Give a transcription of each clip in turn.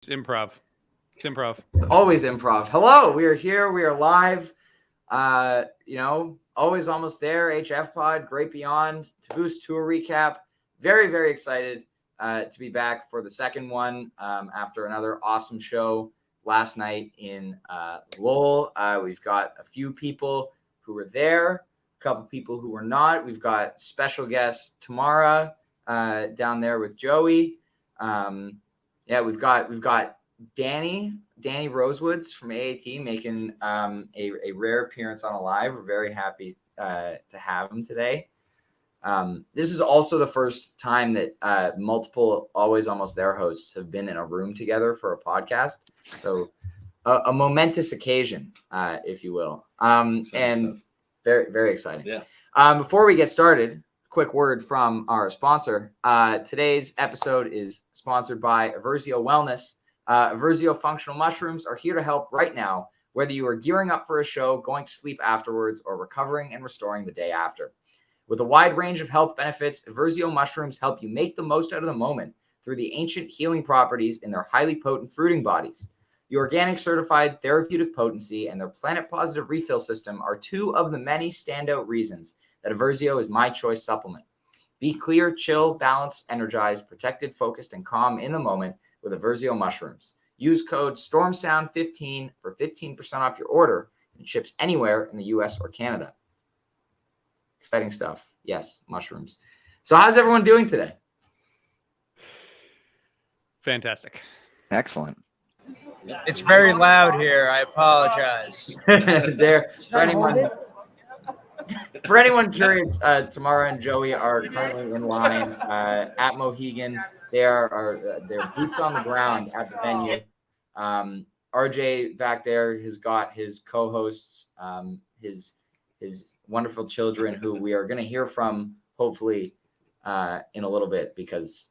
It's improv. It's improv. It's always improv. Hello, we are here. We are live. Always almost there. HF Pod, Great Beyond, to Goose tour recap. Very, very excited to be back for the second one after another awesome show last night in Lowell. We've got a few people who were there, a couple people who were not. We've got special guest Tamara down there with Joey. We've got Danny Rosewoods from AAT making a rare appearance on Alive. We're very happy to have him today. This is also the first time that multiple Always Almost There hosts have been in a room together for a podcast. So a momentous occasion, if you will. And very, very exciting. Yeah. Before we get started, quick word from our sponsor. Today's episode is sponsored by Eversio Wellness. Eversio functional mushrooms are here to help right now, whether you are gearing up for a show, going to sleep afterwards, or recovering and restoring the day after. With a wide range of health benefits, Eversio mushrooms help you make the most out of the moment through the ancient healing properties in their highly potent fruiting bodies. The organic certified therapeutic potency and their planet positive refill system are two of the many standout reasons that Eversio is my choice supplement. Be clear, chill, balanced, energized, protected, focused, and calm in the moment with Eversio mushrooms. Use code STORMSOUND15 for 15% off your order and ships anywhere in the US or Canada. Exciting stuff. Yes, mushrooms. So how's everyone doing today? Fantastic. Excellent. It's very loud here. I apologize. For anyone curious, Tamara and Joey are currently in line at Mohegan. They're boots on the ground at the venue. RJ back there has got his co-hosts, his wonderful children, who we are going to hear from hopefully in a little bit, because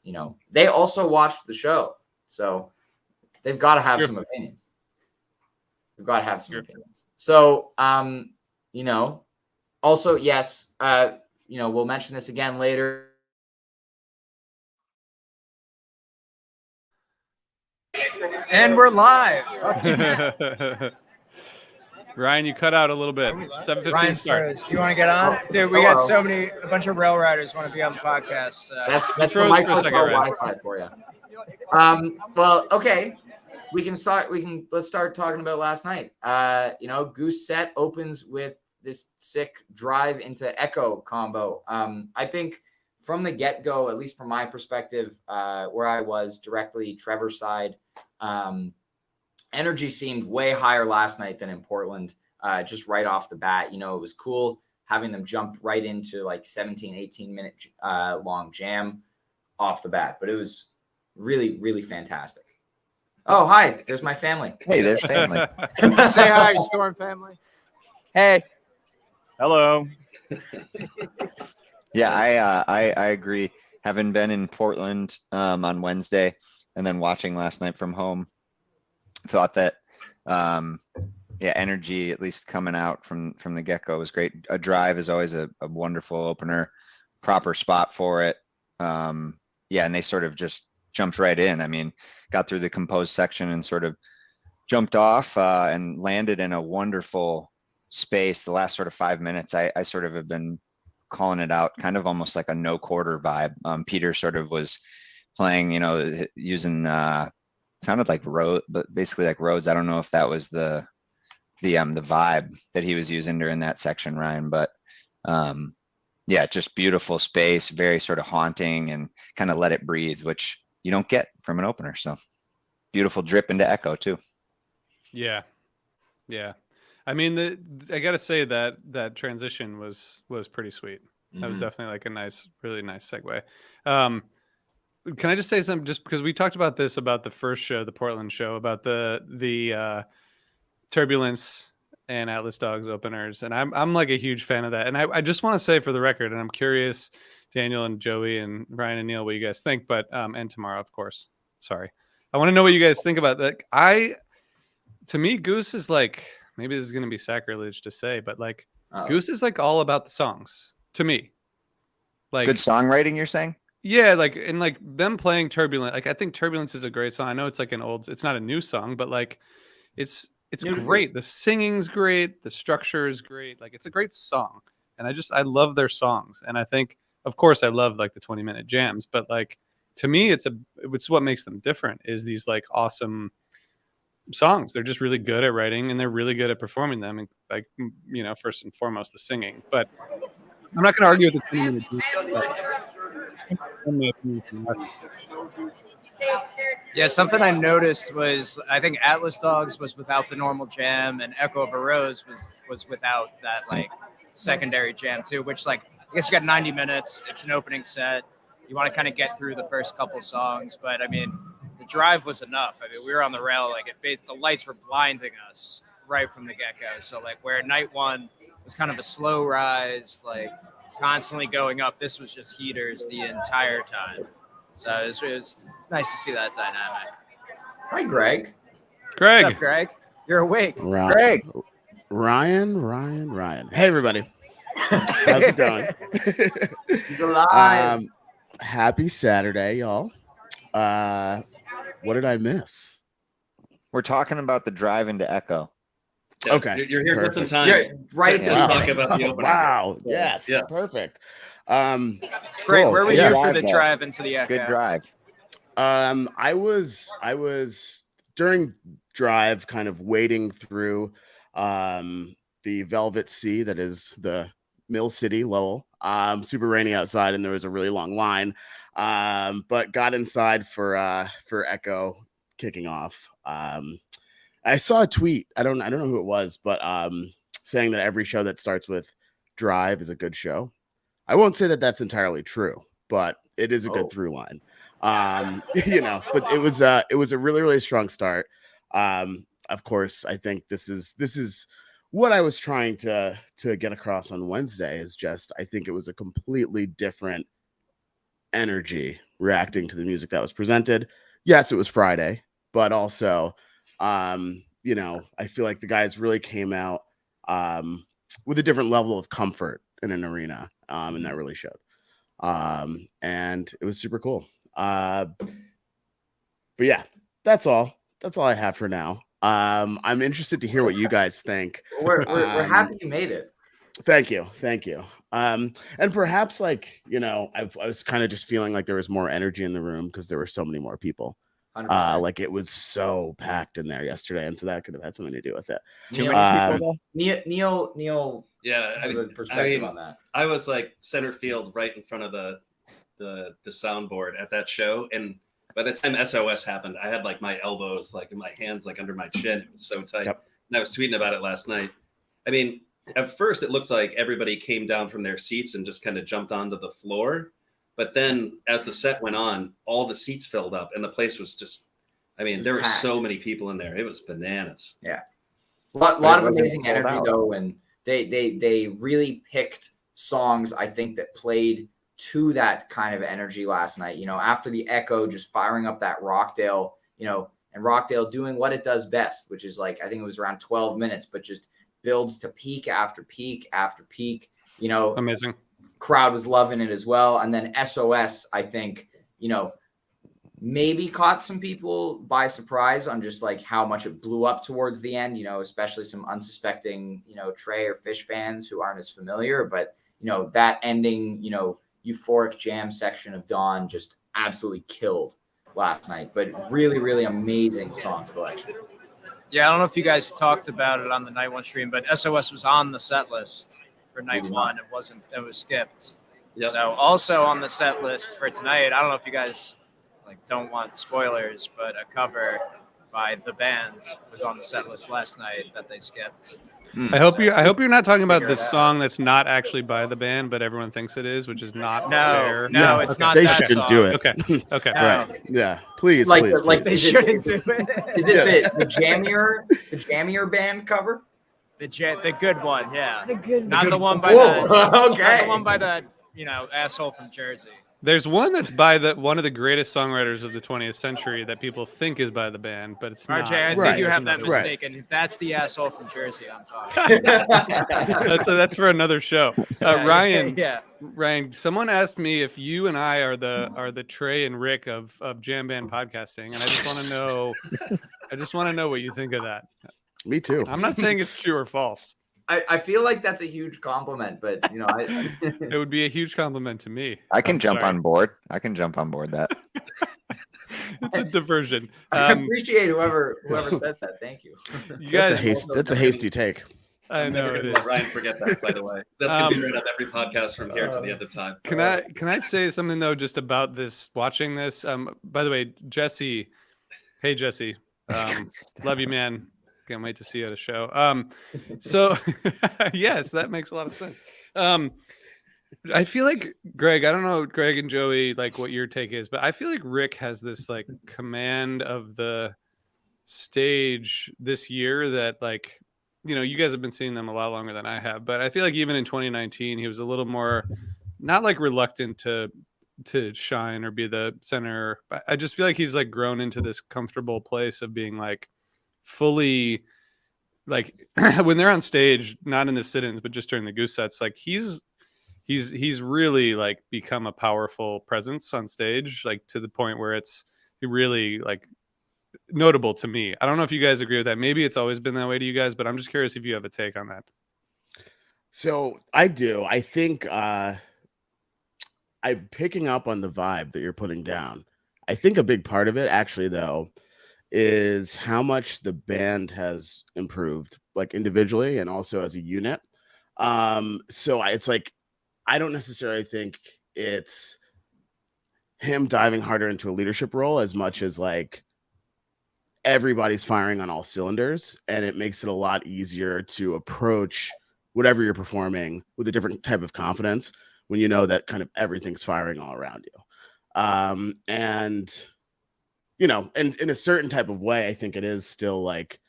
they also watched the show, so they've got to have some opinions. So also, yes, we'll mention this again later. And we're live. Ryan, you cut out a little bit. 7:15 start. You want to get on? Dude, we got a bunch of rail riders want to be on the podcast. That's the microphone Wi-Fi for you. Well, okay. Let's start talking about last night. Goose set opens with this sick drive into Echo combo. I think from the get-go, at least from my perspective, where I was directly Trevor's side, energy seemed way higher last night than in Portland, just right off the bat. It was cool having them jump right into like 17, 18 minute long jam off the bat, but it was really, really fantastic. Oh, hi, there's my family. Hey, there's family. Say hi, Storm family. Hey. Hello. Yeah, I agree. Having been in Portland on Wednesday and then watching last night from home, thought that energy, at least coming out from the get-go, was great. A drive is always a wonderful opener, proper spot for it. And they sort of just jumped right in. I mean, got through the composed section and sort of jumped off and landed in a wonderful space. The last sort of 5 minutes, I sort of have been calling it out, kind of almost like a no quarter vibe. Peter sort of was playing, using sounded like road, but basically like roads. I don't know if that was the vibe that he was using during that section, Ryan, but just beautiful space, very sort of haunting, and kind of let it breathe, which you don't get from an opener. So beautiful drip into Echo too. Yeah. I mean, I got to say that transition was pretty sweet. Mm-hmm. That was definitely like a really nice segue. Can I just say something, just because we talked about this, about the first show, the Portland show, about the Turbulence and Atlas Dogs openers, and I'm like a huge fan of that. And I just want to say for the record, and I'm curious, Daniel and Joey and Ryan and Neil, what you guys think, but and tomorrow, of course. Sorry, I want to know what you guys think about that. To me, Goose is like, maybe this is going to be sacrilege to say, but like Goose is like all about the songs to me. Like good songwriting, you're saying? Yeah, like and like them playing Turbulent. Like I think Turbulence is a great song. I know it's like it's not a new song, but like it's New to great. The singing's great, the structure is great. Like it's a great song. And I love their songs. And I think of course I love like the 20-minute jams, but like to me it's what makes them different is these like awesome songs. They're just really good at writing and they're really good at performing them and like first and foremost the singing. But I'm not going to argue with the 20-minute Yeah, something I noticed was I think Atlas Dogs was without the normal jam, and Echo of a Rose was without that like secondary jam too. Which like I guess you got 90 minutes. It's an opening set. You want to kind of get through the first couple songs, but I mean, the drive was enough. I mean, we were on the rail like the lights were blinding us right from the get-go. So like where night one was kind of a slow rise, like constantly going up, this was just heaters the entire time. So it was nice to see that dynamic. Hi, Greg. What's up, Greg? You're awake. Greg. Ryan. Hey, everybody. How's it going? He's alive. Happy Saturday, y'all. What did I miss? We're talking about the drive into Echo. Yeah, Okay. You're here just in Perfect. time. Yeah, right. to talk about the opening. Wow. Yes. Yeah. Perfect. Great. Cool. Where were Yeah. you for the drive into the Echo? Good drive. I was during drive kind of wading through the Velvet Sea that is the Mill City, Lowell. Super rainy outside and there was a really long line. But got inside for Echo kicking off. I saw a tweet. I don't know who it was, but saying that every show that starts with drive is a good show. I won't say that that's entirely true, but it is a good through line. But it was a really, really strong start. Of course, I think this is what I was trying to get across on Wednesday is just, I think it was a completely different energy reacting to the music that was presented. Yes, it was Friday, but also, I feel like the guys really came out with a different level of comfort in an arena, and that really showed. And it was super cool. But yeah, that's all I have for now. I'm interested to hear what you guys think. We're happy you made it. Thank you. And perhaps I was kind of just feeling like there was more energy in the room because there were so many more people. 100%. Like it was so packed in there yesterday, and so that could have had something to do with it. Too many people. Neil. Yeah, has a perspective on that. I was like center field right in front of the soundboard at that show, and by the time SOS happened, I had like my elbows like in my hands like under my chin. It was so tight. Yep. And I was tweeting about it last night. I mean, at first it looked like everybody came down from their seats and just kind of jumped onto the floor. But then as the set went on, all the seats filled up and the place was just, there were so many people in there. It was bananas. Yeah. A lot of amazing energy though. And they really picked songs, I think, that played to that kind of energy last night. After the Echo just firing up that Rockdale, and Rockdale doing what it does best, which is like, I think it was around 12 minutes, but just builds to peak after peak after peak. Amazing. Crowd was loving it as well. And then SOS, I think, maybe caught some people by surprise on just like how much it blew up towards the end, especially some unsuspecting, Trey or Fish fans who aren't as familiar. But, that ending, euphoric jam section of Dawn just absolutely killed last night. But really, really amazing song selection. Yeah, I don't know if you guys talked about it on the night one stream, but SOS was on the set list for night one. It was skipped. Yep. So also on the set list for tonight, I don't know if you guys don't want spoilers, but a cover by The Band was on the set list last night that they skipped. I hope you're not talking about this song that's not actually by the band, but everyone thinks it is, which is not fair. No, it's not they that shouldn't song. do it. Okay. No. Right. Yeah. Please. Like They shouldn't do it. Is it the Jammier Band cover? The good one, yeah. The good Not one. the one by Whoa, the okay. not the one by the asshole from Jersey. There's one that's by one of the greatest songwriters of the 20th century that people think is by the band, but it's not. RJ, I think Right. you have that There's another one. mistaken. That's the asshole from Jersey I'm talking. That's for another show. Yeah, Ryan, yeah. Ryan, someone asked me if you and I are the Trey and Rick of jam band podcasting, and I just want to know what you think of that. Me too. I'm not saying it's true or false. I feel like that's a huge compliment, but It would be a huge compliment to me. I can I'm jump sorry. on board. I can jump on board that. It's a diversion. I appreciate whoever said that. Thank you. You That's guys, a hasty take. I I'm know never it gonna is. let Ryan forget that, by the way. That's gonna be right on every podcast from here to the end of time. Can I say something though, just about this? Watching this. By the way, Jesse. Hey Jesse. Love you, man. Can't wait to see you at a show. So yes, that makes a lot of sense. I feel like Greg, I don't know, Greg and Joey, like what your take is, but I feel like Rick has this like command of the stage this year that like, you guys have been seeing them a lot longer than I have, but I feel like even in 2019, he was a little more not like reluctant to shine or be the center. I just feel like he's like grown into this comfortable place of being like fully like when they're on stage, not in the sit-ins, but just during the Goose sets, like he's really like become a powerful presence on stage, like to the point where it's really like notable to me. I don't know if you guys agree with that. Maybe it's always been that way to you guys, but I'm just curious if you have a take on that. So I do. I think I'm picking up on the vibe that you're putting down. I think a big part of it, actually, though, is how much the band has improved, like individually and also as a unit. So it's like I don't necessarily think it's him diving harder into a leadership role as much as like everybody's firing on all cylinders, and it makes it a lot easier to approach whatever you're performing with a different type of confidence when you know that kind of everything's firing all around you. And and in a certain type of way, I think it is still like,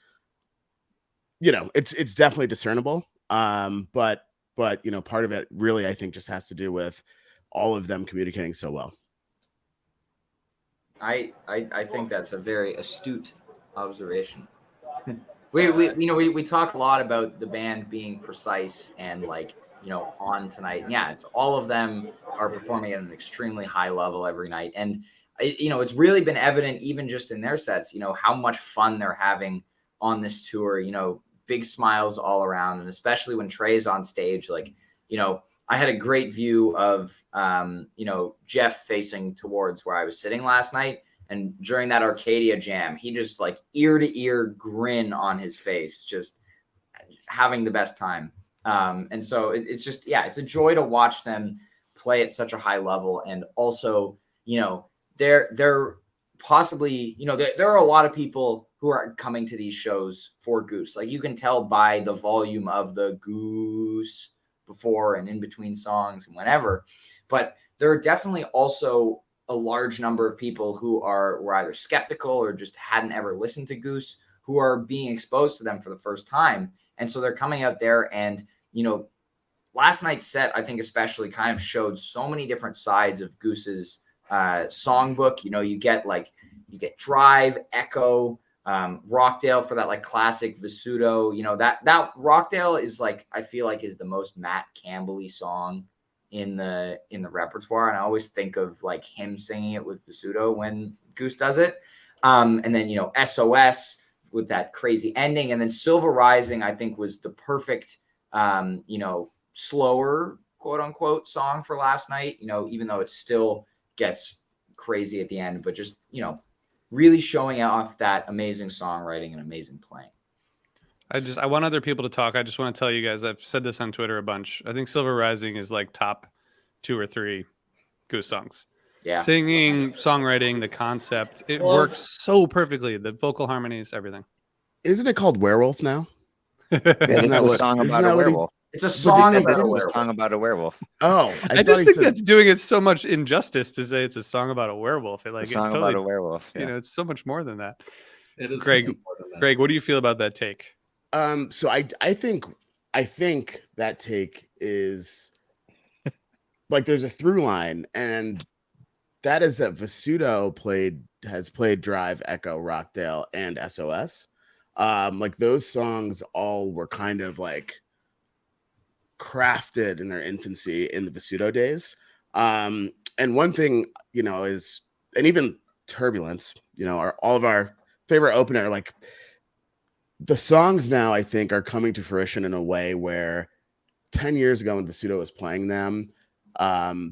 it's definitely discernible. But part of it really, I think, just has to do with all of them communicating so well. I think that's a very astute observation. We talk a lot about the band being precise and like, on tonight. And yeah, it's all of them are performing at an extremely high level every night. And it's really been evident even just in their sets, how much fun they're having on this tour, big smiles all around. And especially when Trey's on stage, like, I had a great view of, Jeff facing towards where I was sitting last night. And during that Arcadia jam, he just like ear to ear grin on his face, just having the best time. And so it's just, it's a joy to watch them play at such a high level. And also, they're possibly, there are a lot of people who are coming to these shows for Goose. Like you can tell by the volume of the Goose before and in between songs and whenever, but there are definitely also a large number of people who were either skeptical or just hadn't ever listened to Goose, who are being exposed to them for the first time. And so they're coming out there and, last night's set, I think especially kind of showed so many different sides of Goose's songbook. You get Drive, Echo, Rockdale for that like classic Visuto. That Rockdale is like, I feel like is the most Matt Campbell-y song in the repertoire. And I always think of like him singing it with Visuto when Goose does it. And then, SOS with that crazy ending. And then Silver Rising, I think was the perfect, slower quote unquote song for last night, even though it still gets crazy at the end, but just, really showing off that amazing songwriting and amazing playing. I want other people to talk. I just want to tell you guys, I've said this on Twitter a bunch. I think Silver Rising is like top 2 or 3 Goose songs. Yeah. Singing, songwriting, the concept, it works so perfectly. The vocal harmonies, everything. Isn't it called Werewolf now? Yeah, this is a song about a werewolf. It's a song about a werewolf. Song about a werewolf. Oh, I just think that's doing it so much injustice to say it's a song about a werewolf. A song about a werewolf. Yeah. It's so much more than that. It is Greg, more than that. Greg, what do you feel about that take? So I think that take is like there's a through line, and that is that Vasudo has played Drive, Echo, Rockdale, and SOS. Like those songs all were kind of like crafted in their infancy in the Vasudo days. And one thing, is, and even Turbulence, all of our favorite opener, like the songs now I think are coming to fruition in a way where 10 years ago when Vasudo was playing them,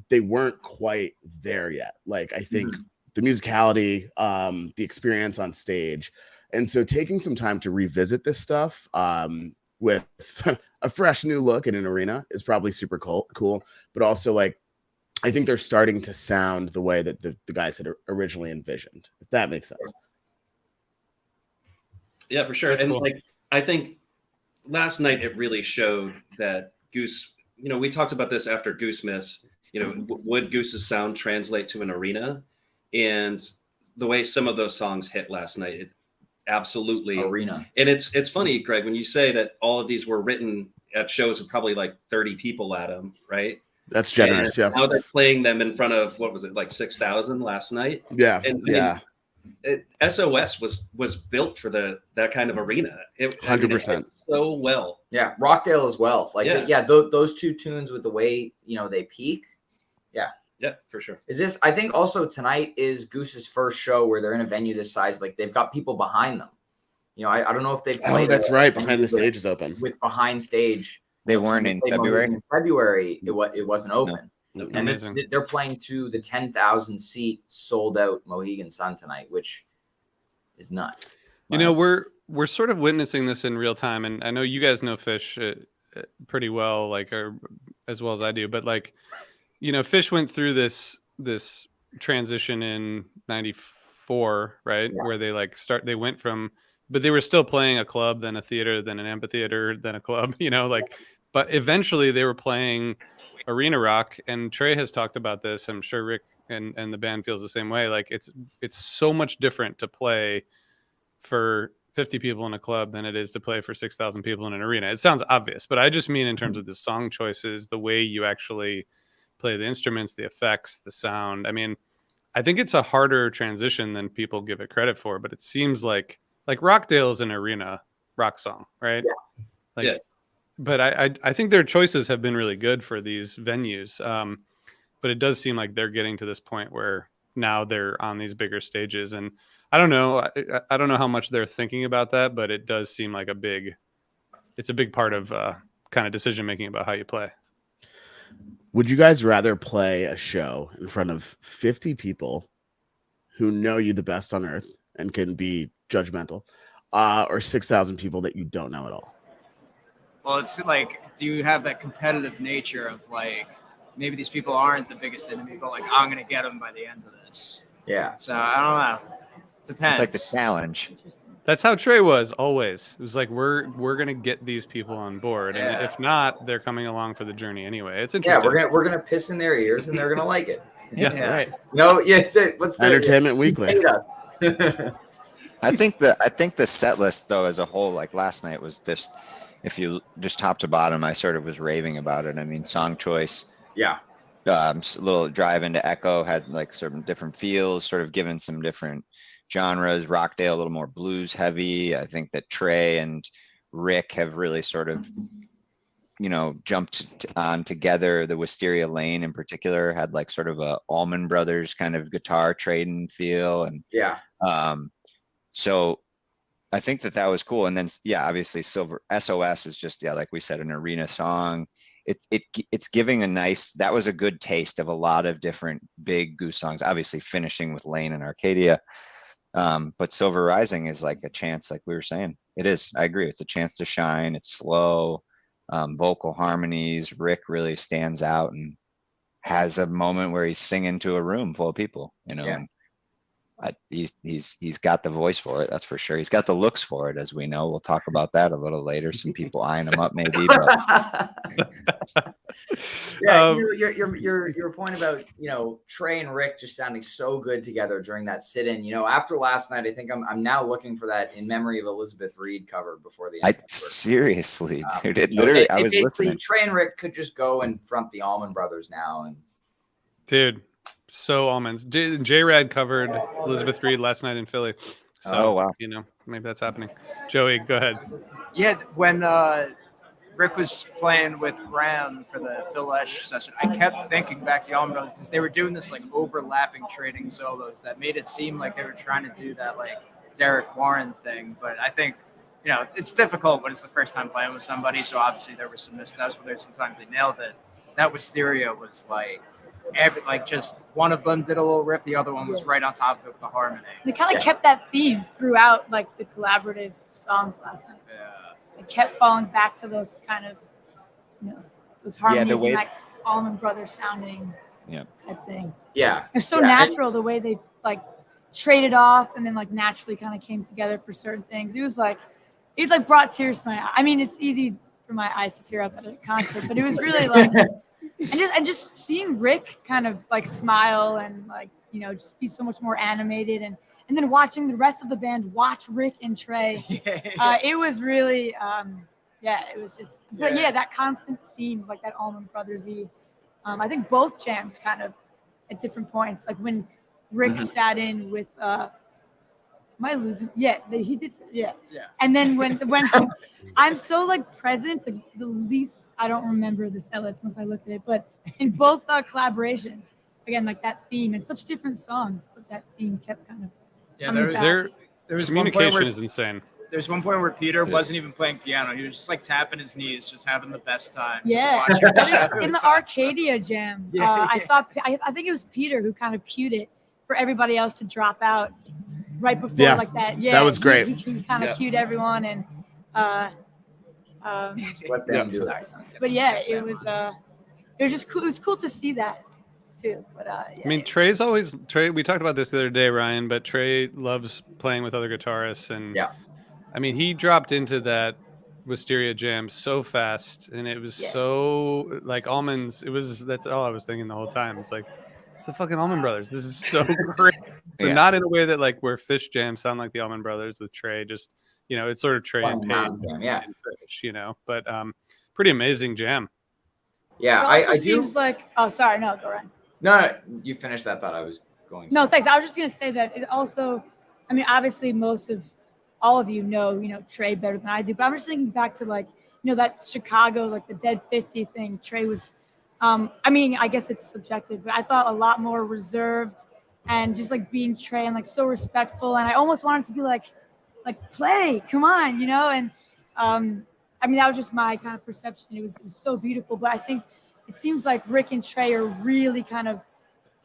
they weren't quite there yet. Like I think the musicality, the experience on stage. And so taking some time to revisit this stuff with a fresh new look in an arena is probably super cool. But also like, I think they're starting to sound the way that the guys had originally envisioned, if that makes sense. Yeah, for sure. That's and cool. like, I think last night it really showed that Goose, we talked about this after Goose Miss, would Goose's sound translate to an arena? And the way some of those songs hit last night, it absolutely Arena. And it's funny, Greg, when you say that all of these were written at shows with probably like 30 people at them, right? That's generous. And Yeah. now they're playing them in front of, what was it, like 6,000 last night? Yeah. And yeah. SOS was built for that kind of arena. 100%. So well. Yeah, Rockdale as well. Like, Yeah. those two tunes with the way they peak. Yeah, for sure. Is this? I think also tonight is Goose's first show where they're in a venue this size. Like they've got people behind them. I don't know if they've. Oh, played that's a right. venue Behind the stage is open. with behind stage. They weren't They in played February. Mohegan in February, it wasn't open. And Amazing. they're playing to the 10,000 seat sold out Mohegan Sun tonight, which is nuts. We're sort of witnessing this in real time, and I know you guys know Fish pretty well, like as well as I do. But like, Fish went through this transition in '94, right? Yeah. Where they went from, but they were still playing a club, then a theater, then an amphitheater, then a club. But eventually they were playing arena rock, and Trey has talked about this. I'm sure Rick and the band feels the same way. Like it's so much different to play for 50 people in a club than it is to play for 6,000 people in an arena. It sounds obvious, but I just mean in terms of the song choices, the way you actually play the instruments, the effects, the sound. I mean, I think it's a harder transition than people give it credit for, but it seems like Rockdale is an arena rock song, right? Yeah. Yeah. But I think their choices have been really good for these venues. But it does seem like they're getting to this point where now they're on these bigger stages. And I don't know. I don't know how much they're thinking about that, but it does seem like it's a big part of kind of decision-making about how you play. Would you guys rather play a show in front of 50 people who know you the best on earth and can be judgmental, or 6,000 people that you don't know at all? Well, it's like, do you have that competitive nature of like, maybe these people aren't the biggest enemy, but like, I'm going to get them by the end of this. Yeah. So I don't know. It depends. It's like the challenge. That's how Trey was always. It was like, we're going to get these people on board. Yeah. And if not, they're coming along for the journey anyway. It's Yeah, interesting. we're gonna piss in their ears and they're gonna like it. Yeah. Yeah. Right. What's the Entertainment Weekly. Hate us. I think the set list though as a whole, like last night was just, if you just top to bottom, I sort of was raving about it. I mean, song choice, Yeah. a little drive into Echo had like certain different feels, sort of given some different genres. Rockdale a little more blues heavy. I think that Trey and Rick have really sort of, jumped on together. The Wisteria Lane in particular had like sort of a Allman Brothers kind of guitar trading feel, and Yeah. so I think that was cool. And then obviously SOS is just like we said, an arena song. It's giving that was a good taste of a lot of different big Goose songs, obviously finishing with Lane and Arcadia. But Silver Rising is like a chance, like we were saying. It is. I agree. It's a chance to shine. It's slow, vocal harmonies. Rick really stands out and has a moment where he's singing to a room full of people, Yeah. and he's got the voice for it. That's for sure. He's got the looks for it, as we know. We'll talk about that a little later. Some people eyeing him up maybe, but Yeah, your point about Trey and Rick just sounding so good together during that sit-in. After last night, I think I'm now looking for that In Memory of Elizabeth Reed cover before the end. seriously, dude, it literally. I was basically, listening. Trey and Rick could just go and front the Allman Brothers now, and Dude, so almonds. J-Rad covered Elizabeth Reed last night in Philly. So, Oh, wow. you know, maybe that's happening. Joey, go ahead. Yeah, when Rick was playing with Graham for the Phil Esch session, I kept thinking back to the Allman Brothers because they were doing this like overlapping trading solos that made it seem like they were trying to do that like Derek Warren thing. But I think, you know, it's difficult when it's the first time playing with somebody. So obviously there were some missteps, but there's sometimes they nailed it. That Wisteria was like just one of them did a little riff, the other one was right on top of it with the harmony. They kind of kept that theme throughout like the collaborative songs last night. Yeah. It kept falling back to those kind of, you know, those harmonies way- and like Allman Brothers sounding Yeah. type thing. Yeah. It's so Yeah, natural the way they like traded off and then like naturally kind of came together for certain things. It like brought tears to my eye. I mean, it's easy for my eyes to tear up at a concert, but it was really like, and just seeing Rick kind of like smile and like, you know, just be so much more animated and then watching the rest of the band watch Rick and Trey. It was really, it was just, but yeah, that constant theme, like that Allman Brothers-y. I think both jams kind of at different points, like when Rick sat in with, am I losing? Yeah, he did. Yeah. And then when I'm so like present, it's like the least I don't remember the setlist unless I looked at it. But in both collaborations, again, like that theme and such different songs, but that theme kept kind of. Yeah, coming back. there was one point Communication where is insane. there's one point where Peter wasn't even playing piano. He was just like tapping his knees, just having the best time. Yeah, Just watching in the songs. Arcadia jam, Yeah, I saw. I think it was Peter who kind of cued it for everybody else to drop out right before Yeah, like that. Yeah, that was great. He kind of cued everyone and. Let them do it. Sorry. But yeah, it was just cool. It was cool to see that too. But yeah, I mean, Trey. We talked about this the other day, Ryan, but Trey loves playing with other guitarists, and Yeah. I mean, he dropped into that Wisteria jam so fast, and it was so like almonds. That's all I was thinking the whole time. It's like it's the fucking Allman Brothers. This is so great, but Yeah. not in a way that like where Fish jams sound like the Allman Brothers with Trey. Just it's sort of Trey and Fun Page, mountain jam, yeah. and Fish, but pretty amazing jam. Yeah. it also I do. seems like. Oh, sorry. No, go ahead. No, you finished that thought. I was going. No, thanks. I was just gonna say that it also. I mean, obviously, all of you know Trey better than I do, but I'm just thinking back to like that Chicago, like the Dead 50 thing. Trey was. I mean, I guess it's subjective, but I thought a lot more reserved and just like being Trey and like so respectful. And I almost wanted to be like play, come on, and I mean that was just my kind of perception. It was so beautiful, but I think it seems like Rick and Trey are really kind of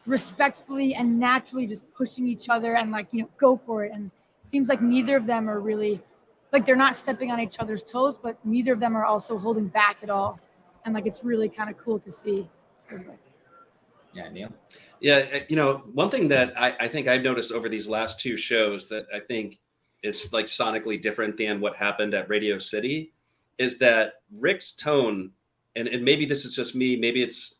respectfully and naturally just pushing each other and like go for it. And it seems like neither of them are really like they're not stepping on each other's toes, but neither of them are also holding back at all. And like it's really kind of cool to see. Yeah, Neil. Yeah, one thing that I think I've noticed over these last two shows that I think is like sonically different than what happened at Radio City is that Rick's tone, and maybe this is just me, maybe it's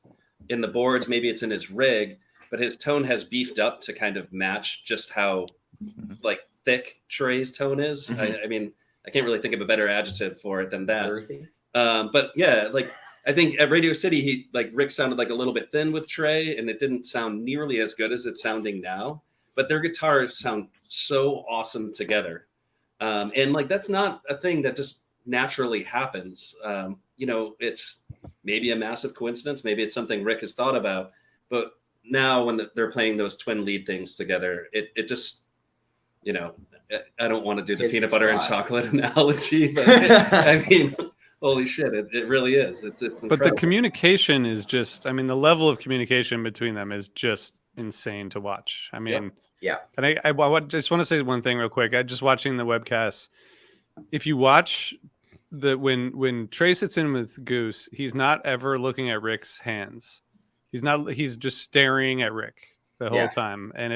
in the boards, maybe it's in his rig, but his tone has beefed up to kind of match just how like thick Trey's tone is. I mean, I can't really think of a better adjective for it than that. Earthy. But yeah, like I think at Radio City, Rick sounded like a little bit thin with Trey, and it didn't sound nearly as good as it's sounding now. But their guitars sound so awesome together, and like that's not a thing that just naturally happens. It's maybe a massive coincidence, maybe it's something Rick has thought about. But now when they're playing those twin lead things together, it just, I don't want to do the It's peanut butter and spot. chocolate analogy, but I mean. Holy shit! It really is. It's incredible. But the communication is just. I mean, the level of communication between them is just insane to watch. I mean, Yeah. And I just want to say one thing real quick. I just watching the webcast. If you watch when Trey sits in with Goose, he's not ever looking at Rick's hands. He's just staring at Rick the whole time, and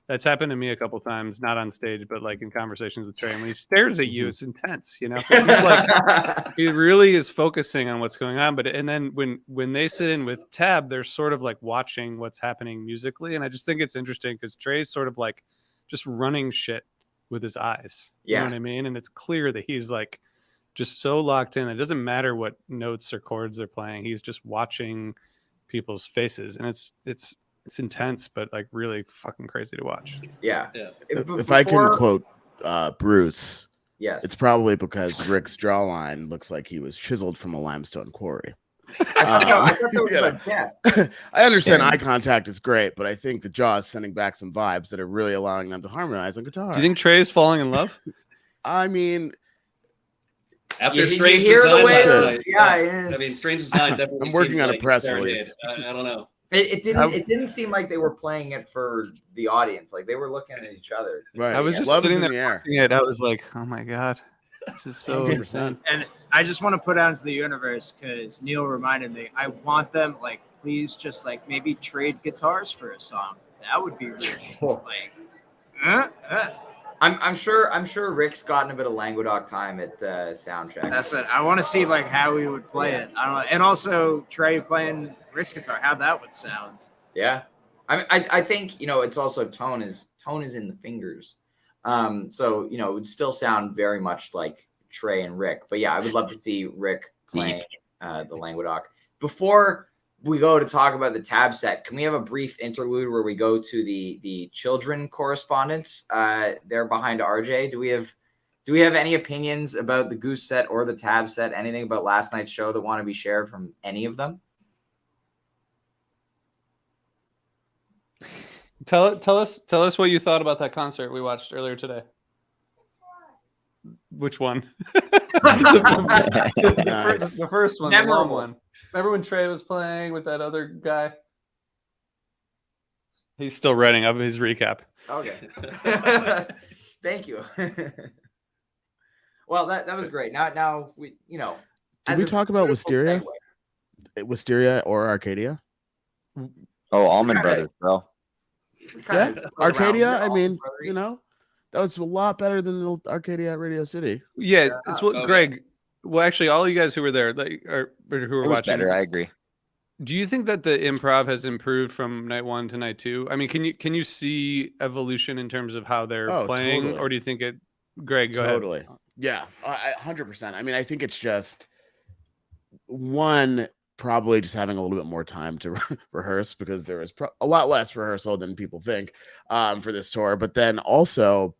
that's happened to me a couple times, not on stage, but like in conversations with Trey. And when he stares at you, it's intense, 'cause he's like, he really is focusing on what's going on. And then when they sit in with Tab, they're sort of like watching what's happening musically. And I just think it's interesting because Trey's sort of like just running shit with his eyes. You know what I mean? And it's clear that he's like just so locked in. It doesn't matter what notes or chords they're playing. He's just watching people's faces. And it's It's intense, but like really fucking crazy to watch. Yeah. Yeah. If I can quote Bruce, yes, it's probably because Rick's jawline looks like he was chiseled from a limestone quarry. I thought that was you know. about death. I understand Same. eye contact is great, but I think the jaw is sending back some vibes that are really allowing them to harmonize on guitar. Do you think Trey is falling in love? I mean, After You Strange hear the Design way last those- night, yeah. I mean, Strange Design definitely. I'm working seems on a like press serenade. release. I don't know. It didn't seem like they were playing it for the audience. Like they were looking at each other. right? I was just Love is sitting in there the air. watching it. I was like, oh my god, this is so 100%. insane. And I just want to put out into the universe because Neil reminded me. I want them like, please, just like maybe trade guitars for a song. That would be really cool. Like, I'm sure Rick's gotten a bit of Languedoc time at soundcheck. that's it. I want to see like how he would play it. I don't know. And also Trey playing Rick's guitar, how that would sound. Yeah, I think it's also tone is in the fingers, so it would still sound very much like Trey and Rick. But yeah, I would love to see Rick playing the Languedoc. Before we go to talk about the tab set, can we have a brief interlude where we go to the children correspondence there behind RJ? Do we have any opinions about the Goose set or the tab set? Anything about last night's show that want to be shared from any of them? Tell us what you thought about that concert we watched earlier today. Which one? the first one, the long Memorable. one. Remember when Trey was playing with that other guy? He's still writing up his recap. Okay. Thank you. Well, that was great. Now we Did we talk about Wisteria? Wisteria or Arcadia? Oh, Allman Kinda- Brothers, bro. Yeah, Arcadia. I mean, that was a lot better than the Arcadia at Radio City. Yeah, it's what Okay. Greg. Well, actually, all you guys who were there, like, or who were It was watching, better. I agree. do you think that the improv has improved from night one to night two? I mean, can you see evolution in terms of how they're playing, totally. or do you think it? Greg, go ahead. Totally. Yeah, 100%. I mean, I think it's just one, probably just having a little bit more time to rehearse because there was a lot less rehearsal than people think for this tour. But then also,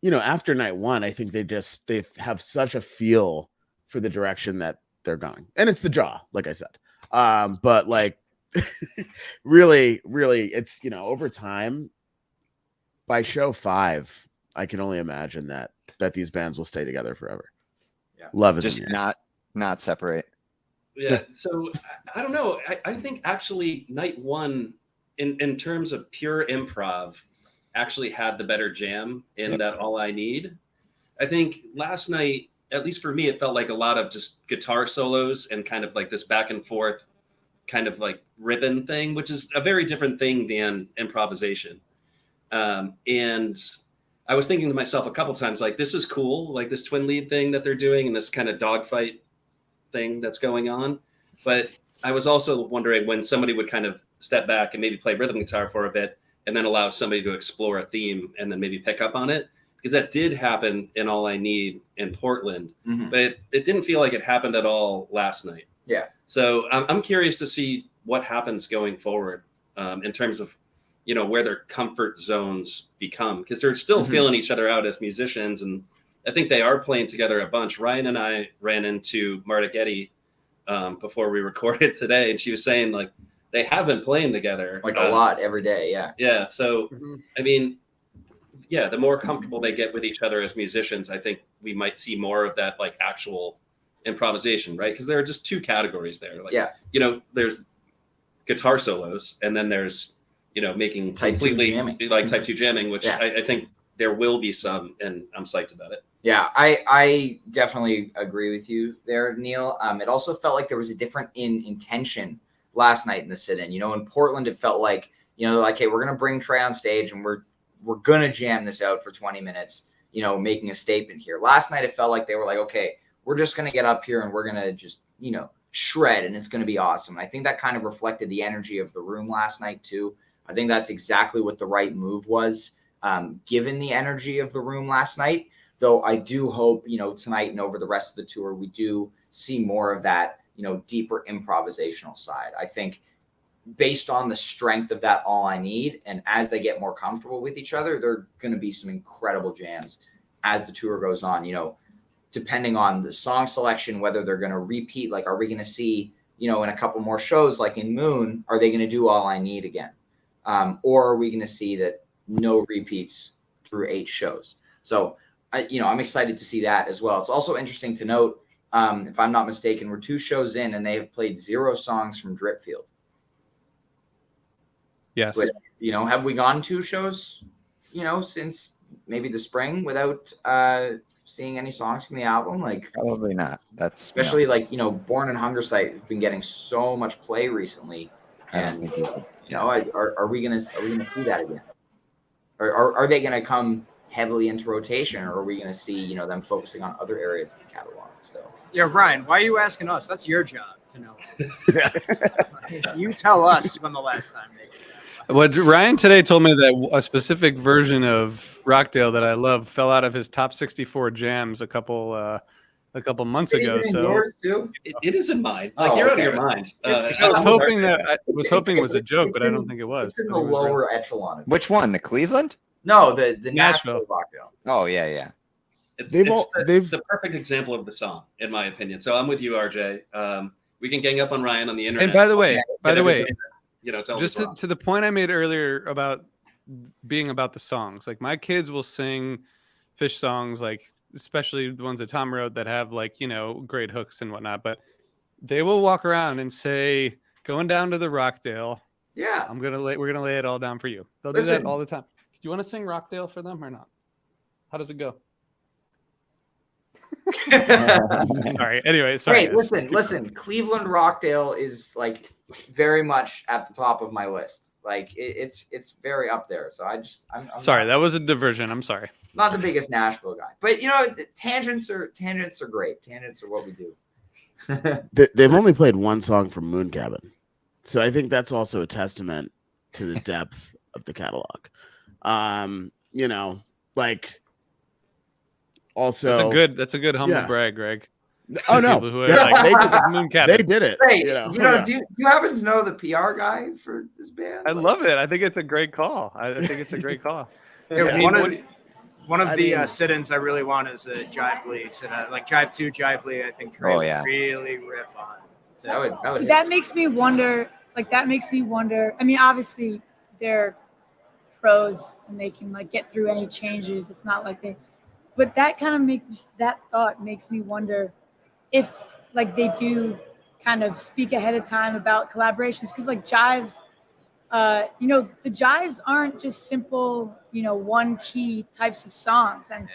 after night one, I think they have such a feel for the direction that they're going, and it's the jaw, like I said. But like, really, it's over time. By show 5, I can only imagine that these bands will stay together forever. Yeah. Love is Just in the air. not separate. Yeah. So I don't know. I think actually night one, in terms of pure improv, actually had the better jam in that All I Need. I think last night, at least for me, it felt like a lot of just guitar solos and kind of like this back and forth kind of like ribbon thing, which is a very different thing than improvisation. And I was thinking to myself a couple times, like, this is cool, like this twin lead thing that they're doing and this kind of dogfight thing that's going on. But I was also wondering when somebody would kind of step back and maybe play rhythm guitar for a bit and then allow somebody to explore a theme and then maybe pick up on it. Because that did happen in All I Need in Portland, but it didn't feel like it happened at all last night. Yeah. So I'm curious to see what happens going forward in terms of, where their comfort zones become, because they're still feeling each other out as musicians. And I think they are playing together a bunch. Ryan and I ran into Marta Getty before we recorded today, and she was saying like they have been playing together like a lot every day. Yeah. Yeah. So, I mean, yeah, the more comfortable they get with each other as musicians, I think we might see more of that like actual improvisation, right? Because there are just two categories there. Like, there's guitar solos, and then there's, making Type 2 completely jamming. like type 2 jamming, which Yeah. I think there will be some, and I'm psyched about it. Yeah, I definitely agree with you there, Neil. It also felt like there was a different intention last night in the sit-in. In Portland, it felt like, like, hey, we're going to bring Trey on stage and we're going to jam this out for 20 minutes, making a statement here. Last night, it felt like they were like, okay, we're just going to get up here and we're going to just, shred, and it's going to be awesome. And I think that kind of reflected the energy of the room last night too. I think that's exactly what the right move was, given the energy of the room last night. Though I do hope, tonight and over the rest of the tour, we do see more of that, deeper improvisational side. I think based on the strength of that All I Need, and as they get more comfortable with each other, there are going to be some incredible jams as the tour goes on, you know, depending on the song selection, whether they're going to repeat, like, are we going to see, you know, in a couple more shows, like in Moon, are they going to do All I Need again? Or are we going to see that no repeats through 8 shows? So, you know, I'm excited to see that as well. It's also interesting to note, if I'm not mistaken, we're 2 shows in and they have played 0 songs from Dripfield. Yes. But, you know, have we gone 2 shows, you know, since maybe the spring without seeing any songs from the album? Like, Probably not. That's especially like, you know, Born and Hunger Site has been getting so much play recently. I don't And, think you could. you know, are we gonna see that again? Or are they gonna come heavily into rotation, or are we gonna see, you know, them focusing on other areas of the catalog? So Yeah, Ryan, why are you asking us? That's your job to know. You tell us when the last time they did that. What Ryan today told me that a specific version of Rockdale that I love fell out of his top 64 jams a couple months Is it ago. even in So yours too? It is in mine. Like, Oh, you're out okay. of your mind. I was hoping it was a joke, but I don't think it was. It's in I the think it was real. lower echelon. Which one? The Cleveland? No, the Nashville. Nashville Rockdale. Oh yeah. It's, They've it's all- the, they've- the perfect example of the song, in my opinion. So I'm with you, RJ. We can gang up on Ryan on the internet. And by the way, Get everybody, you know, tell just us to the point I made earlier about being about the songs, like my kids will sing Fish songs, like especially the ones that Tom wrote that have, like, you know, great hooks and whatnot, but they will walk around and say, going down to the Rockdale, Yeah. we're gonna lay it all down for you. They'll do Listen. that all the time. Do you want to sing Rockdale for them or not? How does it go? Sorry. Anyway, sorry. Hey, guys. listen. Cleveland Rockdale is like very much at the top of my list. Like it's very up there. So I'm Sorry, not, that was a diversion. I'm sorry. not the biggest Nashville guy, but you know, tangents are great. Tangents are what we do. They've only played 1 song from Moon Cabin, so I think that's also a testament to the depth of the catalog. You know, like also That's a good humble yeah. brag, Greg. Oh no, People who are Yeah, like, they, "This Moon Cabin." they did it. Hey, you know, do you happen to know the PR guy for this band? I love it. I think it's a great call. I think it's a great call. Yeah, Yeah. one of I the mean- sit-ins I really want is a Jively sit-in. Like Jive 2, Jively, I think Trey Oh, would yeah. really rip on. So, that would hit. That makes me wonder. Like that makes me wonder. I mean, obviously they're pros and they can like get through any changes. It's not like they, but that kind of makes that thought makes me wonder if like they do kind of speak ahead of time about collaborations, because like Jive, you know, the Jives aren't just simple, you know, 1 key types of songs, and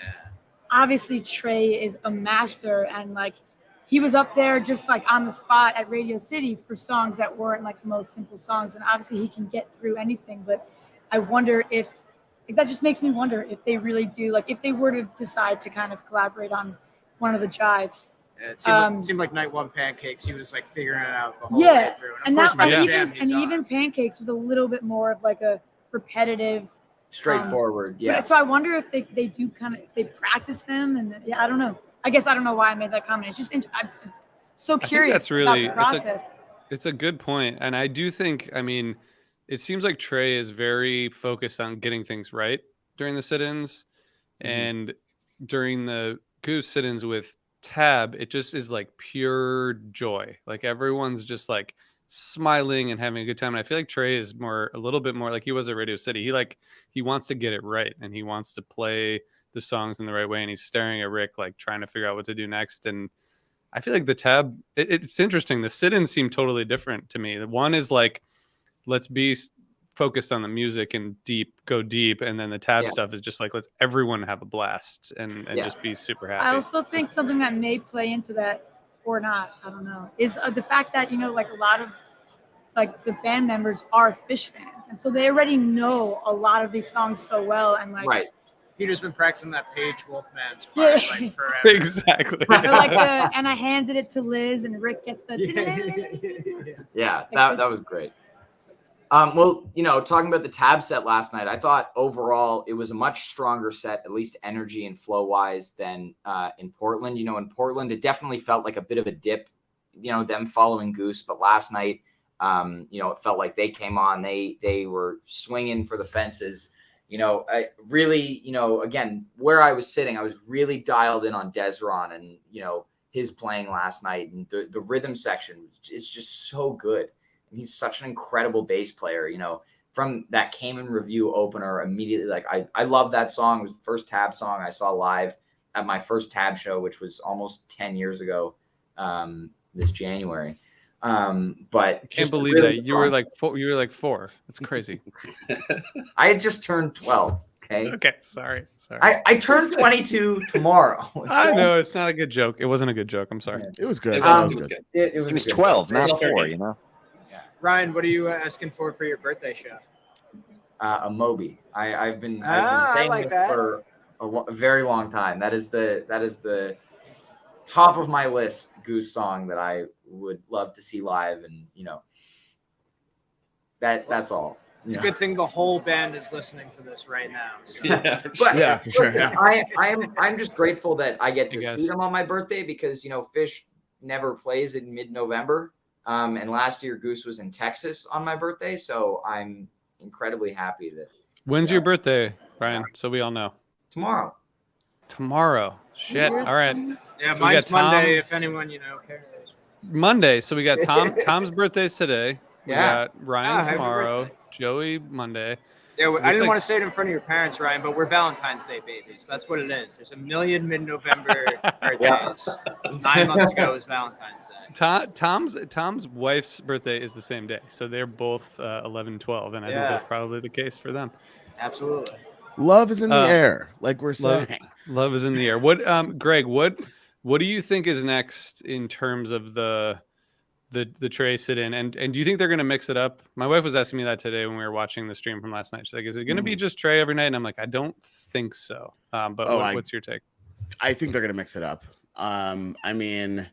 obviously Trey is a master, and like he was up there just like on the spot at Radio City for songs that weren't like the most simple songs, and obviously he can get through anything. But I wonder if like, that just makes me wonder if they really do, like if they were to decide to kind of collaborate on one of the Jives. it seemed like Night 1 Pancakes, he was like figuring it out the whole Yeah, way through. And of course, that my and jam even he's and on. even Pancakes was a little bit more of like a repetitive. straightforward. Yeah. But, so I wonder if they do kind of they practice them, and yeah, I don't know. I guess I don't know why I made that comment. It's just I'm so think curious that's really- about the it's a- process. It's a good point. And I do think, I mean, it seems like Trey is very focused on getting things right during the sit-ins. And during the Goose sit-ins with Tab, it just is like pure joy. Like everyone's just like smiling and having a good time. And I feel like Trey is a little bit more like he was at Radio City. He wants to get it right, and he wants to play the songs in the right way. And he's staring at Rick, like trying to figure out what to do next. And I feel like the Tab, it's interesting. The sit-ins seem totally different to me. The one is like, let's be focused on the music and go deep. And then the Tab stuff is just like, let's everyone have a blast and just be super happy. I also think something that may play into that or not, I don't know, is the fact that, you know, like a lot of like the band members are Fish fans. And so they already know a lot of these songs so well. And like, Right. Peter's been practicing that Page Wolfman's Yeah. part like forever. Exactly. or like and I handed it to Liz and Rick gets the Yeah, that was great. Well, you know, talking about the Tab set last night, I thought overall it was a much stronger set, at least energy and flow wise, than in Portland. You know, in Portland, it definitely felt like a bit of a dip, you know, them following Goose. But last night, It felt like they came on, they were swinging for the fences. I really, again, where I was sitting, I was really dialed in on Desron and, his playing last night, and the rhythm section is just so good. And he's such an incredible bass player, from that Cayman Review opener immediately. Like I love that song. It was the first Tab song I saw live at my first Tab show, which was almost 10 years ago, this January. But Can't believe that you were like 4. It's crazy. I had just turned 12. Okay. Sorry. I turned 22 tomorrow. I know it's not a good joke. It wasn't a good joke. I'm sorry. It was good. It was good. It was good 12, joke. not 4. Ryan, what are you asking for your birthday show? A Moby. I've been I saying like this that. for a very long time. That is the top of my list Goose song that I would love to see live, and that's all. It's a good thing the whole band is listening to this right now. So. But Yeah, for sure. Yeah. I'm just grateful that I get to Hey, guys. see them on my birthday, because Fish never plays in mid-November, and last year Goose was in Texas on my birthday, so I'm incredibly happy that When's your birthday, Brian? So we all know. tomorrow. Tomorrow. Shit. All right. Yeah, So we mine's got Tom- Monday. If anyone cares. Monday. So we got Tom's birthday's today. We Yeah. got Ryan happy tomorrow. birthday. Joey Monday. Yeah, I Looks didn't like- want to say it in front of your parents, Ryan, but we're Valentine's Day babies. That's what it is. There's a million mid-November birthdays. 9 months ago was Valentine's Day. Tom's wife's birthday is the same day. So they're both 11-12. And I think Yeah. that's probably the case for them. Absolutely. Love is in the air, like we're love- saying. Love is in the air. What, Greg, what do you think is next in terms of the Trey sit-in? And do you think they're going to mix it up? My wife was asking me that today when we were watching the stream from last night. She's like, is it going to be just Trey every night? And I'm like, I don't think so. But what's your take? I think they're gonna mix it up. I mean,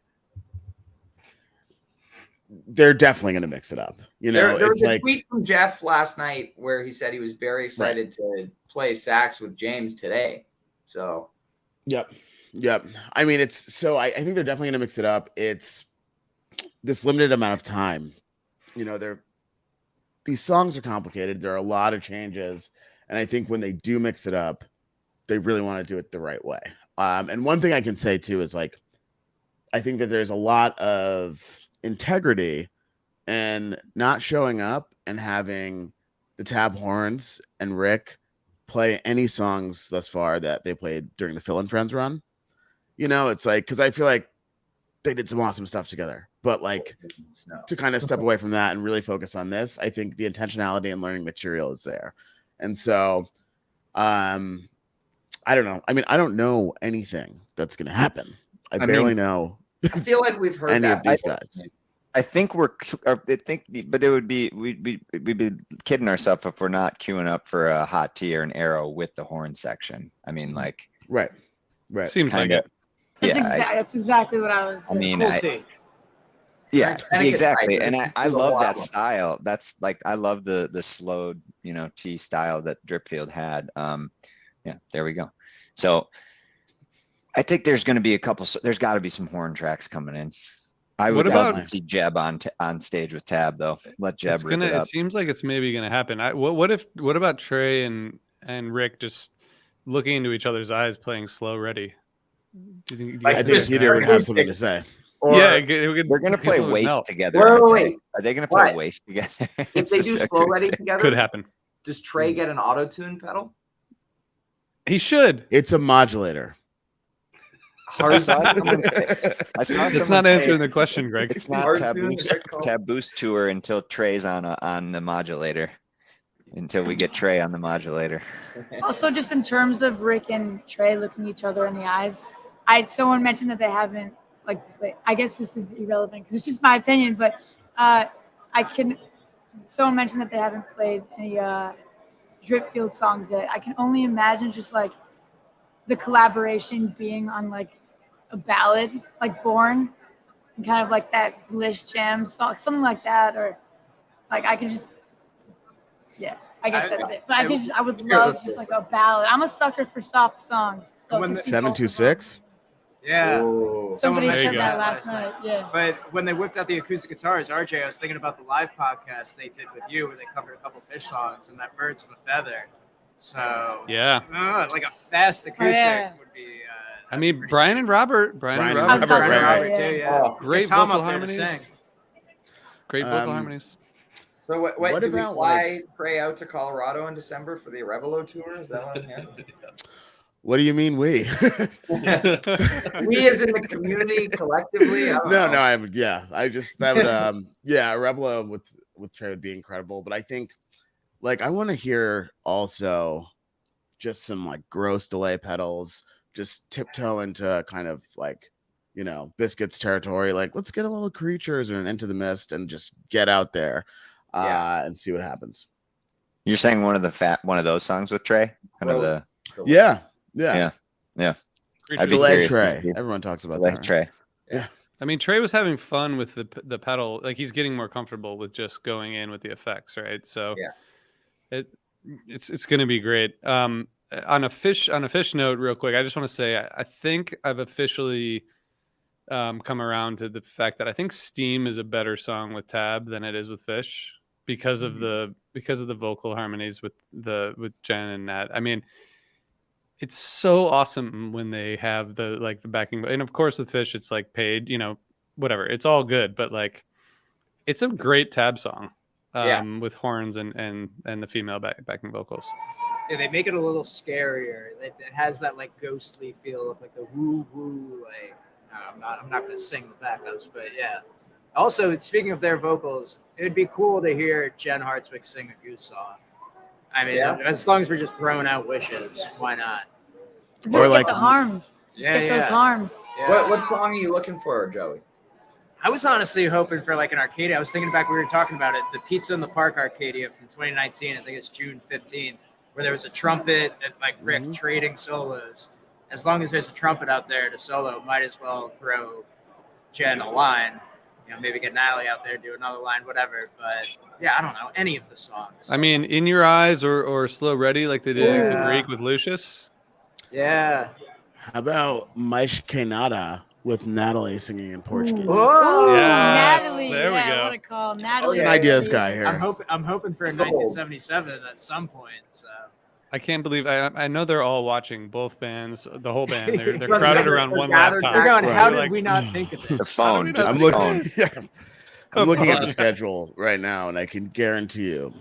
they're definitely gonna mix it up. There It's was a like tweet from Jeff last night where he said he was very excited to play sax with James today. So, Yep. I mean, I think they're definitely gonna mix it up. It's this limited amount of time. These songs are complicated. There are a lot of changes, and I think when they do mix it up, they really want to do it the right way. And one thing I can say too is like, I think that there's a lot of integrity and not showing up and having the Tab horns and Rick play any songs thus far that they played during the Phil and Friends run. It's like, because I feel like they did some awesome stuff together, but like to kind of step away from that and really focus on this, I think the intentionality and learning material is there. And so I don't know. I mean, I don't know anything that's going to happen. I barely know I feel like we've heard any that of these before. guys. I think but it would be, we'd be kidding ourselves if we're not queuing up for a hot tea or an arrow with the horn section. I mean, like, Right. Seems like kinda- it. That's exactly what I was I doing. mean, Cool tea. yeah, And it gets exactly. tighter. And You I do a love lot that more. style. That's like, I love the slowed, tea style that Dripfield had. Yeah, there we go. So I think there's going to be there's got to be some horn tracks coming in. I would What love about- to see Jeb on stage with Tab though. Let Jeb It's rip gonna. it It up. seems like it's maybe gonna happen. What about Trey and Rick just looking into each other's eyes, playing slow ready? Do you think? Like I think this- Peter would have something to say. Or Yeah, They're going to play people would Waste melt. together. Wait, aren't wait, they? wait. Are they going to play What? Waste together? if It's they just do so slow ready acoustic. together, Could happen. does Trey get an auto-tune pedal? He should. It's a modulator. I saw someone say- It's someone not say answering the question, Greg. It's not Hard Taboo's, tune, they're called. Taboo's tour until Trey's on the modulator. Until we get Trey on the modulator. Also, just in terms of Rick and Trey looking each other in the eyes, someone mentioned that they haven't played. I guess this is irrelevant because it's just my opinion, but someone mentioned that they haven't played any Dripfield songs yet. I can only imagine just like the collaboration being on like a ballad, like Born, and kind of like that Bliss Jam song, something like that, or like I could just. Yeah, I guess that's it. But I would love just like a ballad. I'm a sucker for soft songs. So When to the- see both of them- 726. Yeah. Ooh. Somebody There you said go. that last night. Yeah. But when they whipped out the acoustic guitars, RJ, I was thinking about the live podcast they did with you, where they covered a couple Fish songs and that Birds of a Feather. So Yeah. like a fast acoustic yeah. would be. I mean, Brian and Robert. Brian and I was about Robert, to right. say, Robert too, yeah. Oh, Great Get Tom vocal up there to harmonies. sing. Great vocal Um, harmonies. So what What did we about, fly Trey out to Colorado in December for the Revelo tour? Is that what I'm hearing? What do you mean we? We as in the community collectively. I don't know. I just that would Rebelo with Trey would be incredible. But I think like I want to hear also just some like gross delay pedals, just tiptoe into kind of like, you know, Biscuits territory. Like let's get a little Creatures and Into the Mist and just get out there and see what happens. You're saying one of those songs with Trey? Kind of the Yeah. Creature I'd be Delay curious to Trey. see. Everyone talks about Like that. Trey. I mean, Trey was having fun with the pedal. Like he's getting more comfortable with just going in with the effects, right? So it's going to be great. On a fish note, real quick, I just want to say I think I've officially come around to the fact that I think Steam is a better song with Tab than it is with Fish because of the vocal harmonies with Jen and Nat. I mean, it's so awesome when they have the backing, and of course with Fish it's like paid, you know, whatever, it's all good, but like it's a great Tab song with horns and the female backing vocals. Yeah, they make it a little scarier. It has that like ghostly feel of like the woo woo. Like I'm not going to sing the backups, but yeah. Also, speaking of their vocals, it would be cool to hear Jen Hartswick sing a Goose song. I mean, as long as we're just throwing out wishes, why not? Just Or get like- the harms. Just get those harms. Yeah. What song are you looking for, Joey? I was honestly hoping for like an Arcadia. I was thinking back, we were talking about it, the Pizza in the Park Arcadia from 2019. I think it's June 15th, where there was a trumpet and like Rick trading solos. As long as there's a trumpet out there to solo, might as well throw Jen a line. You know, maybe get Natalie out there, do another line, whatever. But yeah, I don't know any of the songs. I mean, In Your Eyes or Slow Ready, like they did at the Greek with Lucius. Yeah. How about Mais Que Nada with Natalie singing in Portuguese? Ooh, Yes, Natalie. there we yeah, go. what a call. Natalie. He's an ideas guy here. I'm hoping for a 1977 at some point. So I can't believe I know they're all watching, both bands, the whole band. They're But crowded they're around one gathered laptop. we're going. Right. How We're did like, we not think of The this? phone. How I'm do we looking. know? Yeah, I'm looking at the schedule right now, and I can guarantee you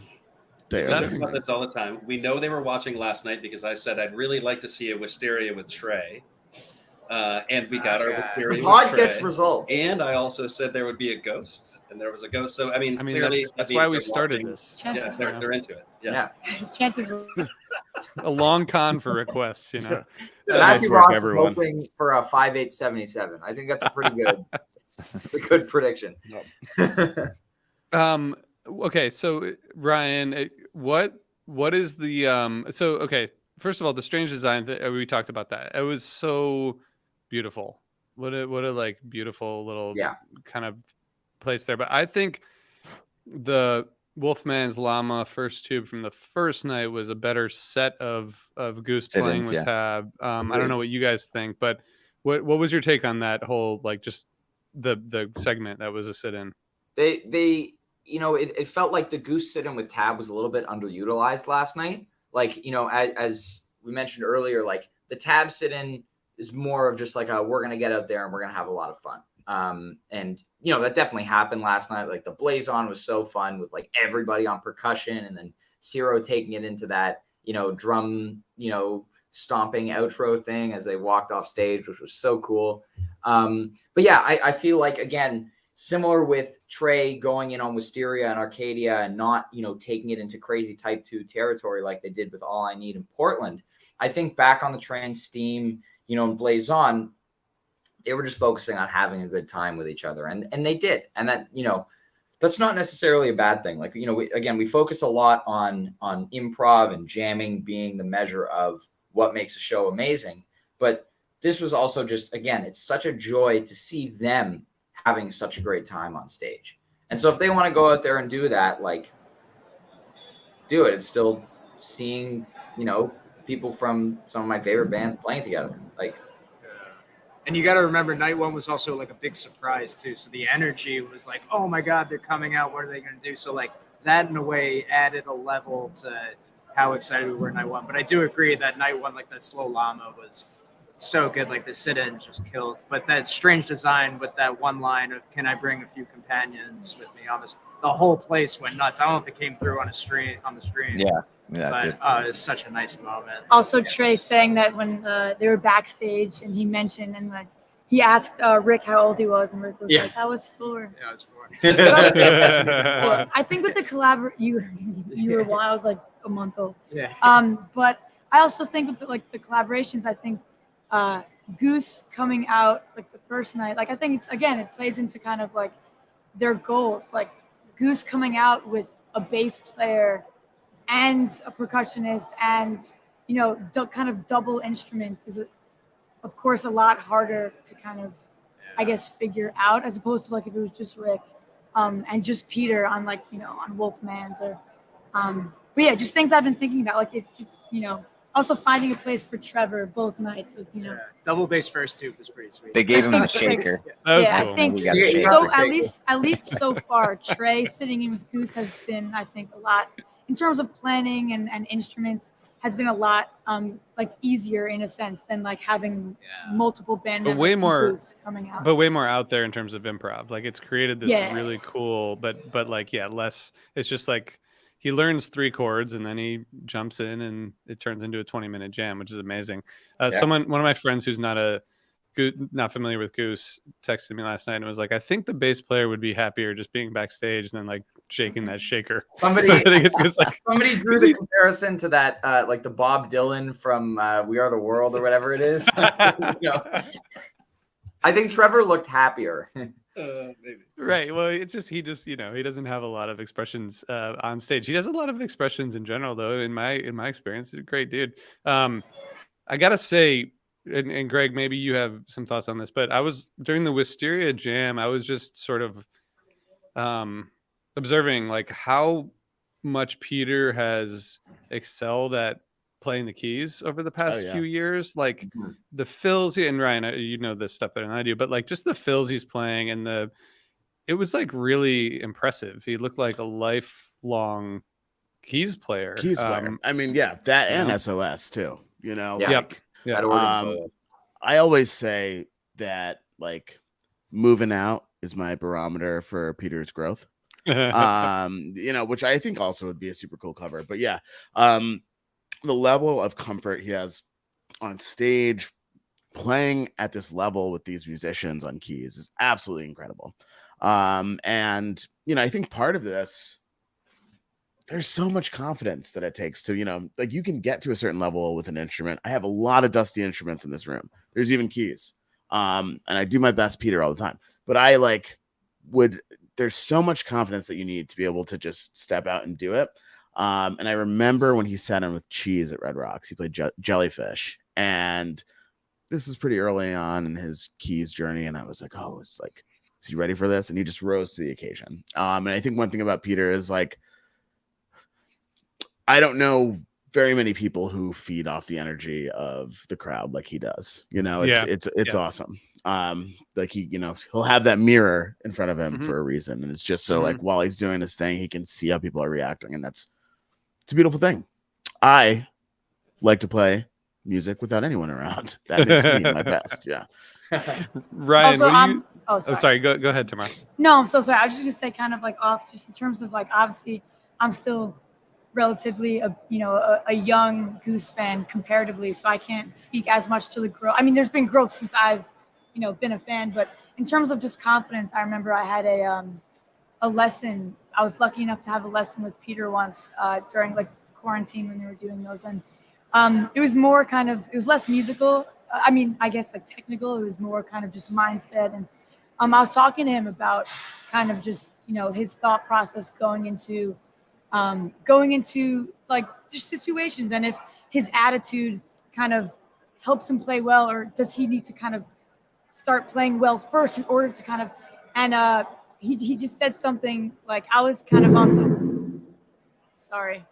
they We are talk just about this all the time. We know they were watching last night because I said I'd really like to see a Wisteria with Trey. And we got our Wisteria The with pod Trey. gets results. And I also said there would be a ghost, and there was a ghost. So I mean clearly that's that why means we they're started watching. this. Chances Yeah, they're into it. Yeah. Chances were. A long con for requests, you know. Matthew work, Ross is everyone. hoping for a 5.877. I think that's a pretty good. It's a good prediction. Okay, so Ryan, what is the so okay, first of all, the strange design we talked about that. It was so beautiful. What a like beautiful little kind of place there. But I think the Wolfman's Llama first tube from the first night was a better set of Goose playing Sit-ins, with yeah. Tab. I don't know what you guys think, but what was your take on that whole like just the segment that was a sit-in? They you know, it felt like the Goose sit-in with Tab was a little bit underutilized last night. Like, you know, as we mentioned earlier, like the Tab sit-in is more of just like we're going to get out there and we're going to have a lot of fun. And, you know, that definitely happened last night. Like the Blaze On was so fun with like everybody on percussion and then Ciro taking it into that, you know, drum, you know, stomping outro thing as they walked off stage, which was so cool. But yeah, I feel like, again, similar with Trey going in on Wisteria and Arcadia and not, you know, taking it into crazy type 2 territory like they did with All I Need in Portland. I think back on the train, Steam, you know, and Blaze On, they were just focusing on having a good time with each other. And they did. And that, you know, that's not necessarily a bad thing. Like, you know, we focus a lot on improv and jamming being the measure of what makes a show amazing. But this was also just, again, it's such a joy to see them having such a great time on stage. And so if they want to go out there and do that, like, do it. It's still seeing, you know, people from some of my favorite bands playing together. Like, And you got to remember, night one was also like a big surprise too. So the energy was like, oh my God, they're coming out. What are they going to do? So like that in a way added a level to how excited we were night one. But I do agree that night one, like that slow llama was so good. Like the sit-in just killed. But that strange design with that one line of, can I bring a few companions with me on this? The whole place went nuts. I don't know if it came through on the stream. Yeah, But it's such a nice moment. Also, Trey saying that when they were backstage and he mentioned and like he asked Rick how old he was, and Rick was like, "I was 4." Yeah, it was fun. Yeah, I think with the you were one. I was like a month old. Yeah. But I also think with the collaborations, I think Goose coming out like the first night, like I think it plays into kind of like their goals, like Goose coming out with a bass player and a percussionist and kind of double instruments is of course a lot harder to kind of I guess figure out as opposed to like if it was just Rick and just Peter on like on Wolfman's or but yeah, just things I've been thinking about, like it just, also finding a place for Trevor both nights was double bass first tube was pretty sweet. They gave him the shaker. That was yeah, cool. I think We got a shaker. so. At least so far, Trey sitting in with Goose has been, I think, a lot in terms of planning and instruments has been a lot like easier in a sense than like having multiple band But members way from more- Goose coming out. But way more out there in terms of improv. Like it's created this Yeah. really cool, but like less. It's just like he learns 3 chords and then he jumps in and it turns into a 20-minute jam, which is amazing. One of my friends who's not familiar with Goose texted me last night and was like, I think the bass player would be happier just being backstage than like shaking that shaker. Somebody, I think it's like somebody drew the comparison to that, like the Bob Dylan from "We Are the World" or whatever it is. I think Trevor looked happier. Maybe. Right. Well, he doesn't have a lot of expressions on stage. He has a lot of expressions in general, though. In my experience, he's a great dude. I gotta say, and Greg, maybe you have some thoughts on this, but I was during the Wisteria Jam, I was just sort of observing like how much Peter has excelled at playing the keys over the past few years. Like the fills, and Ryan, you know this stuff better than I do, but like just the fills he's playing and it was like really impressive. He looked like a lifelong keys player. I mean, that and SOS too. Yep. That organ solo. I always say that like moving out is my barometer for Peter's growth. Which I think also would be a super cool cover. But the level of comfort he has on stage playing at this level with these musicians on keys is absolutely incredible. And I think part of this, there's so much confidence that it takes to, like you can get to a certain level with an instrument. I have a lot of dusty instruments in this room. There's even keys. And I do my best Peter all the time, but there's so much confidence that you need to be able to just step out and do it. And I remember when he sat in with Cheese at Red Rocks, he played Jellyfish, and this was pretty early on in his keys journey. And I was like, is he ready for this? And he just rose to the occasion. And I think one thing about Peter is like, I don't know very many people who feed off the energy of the crowd like he does. It's awesome. Like he'll have that mirror in front of him for a reason, and it's just so like while he's doing this thing, he can see how people are reacting, and it's a beautiful thing. I like to play music without anyone around. That makes me my best. Yeah. Ryan, also, sorry. Go ahead, Tamara. No, I'm so sorry. I was just gonna say kind of like off just in terms of like obviously I'm still relatively a young Goose fan comparatively, so I can't speak as much to the growth. I mean, there's been growth since I've been a fan, but in terms of just confidence, I remember I had a lesson. I was lucky enough to have a lesson with Peter once during like quarantine when they were doing those, and it was more it was less musical. I mean, I guess like technical. It was more kind of just mindset, and I was talking to him about kind of just his thought process going into like just situations, and if his attitude kind of helps him play well, or does he need to kind of start playing well first in order to kind of, and he just said something like, I was kind of also sorry.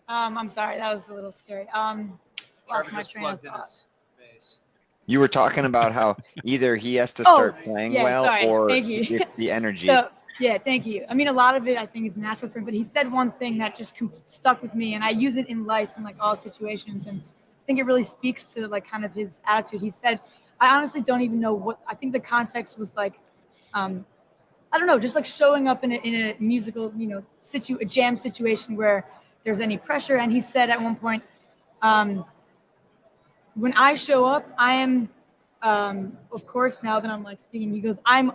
I'm sorry, that was a little scary. Lost my train of thought. bass. You were talking about how either he has to Oh, start playing yeah, well sorry. or Thank you. it's the energy. So yeah, thank you. I mean, a lot of it I think is natural for him, but he said one thing that just stuck with me, and I use it in life in like all situations, and I think it really speaks to like kind of his attitude. He said, "I honestly don't even know what." I think the context was like, I don't know, just like showing up in a musical, a jam situation where there's any pressure. And he said at one point, when I show up, I am, of course, now that I'm like speaking, he goes, I'm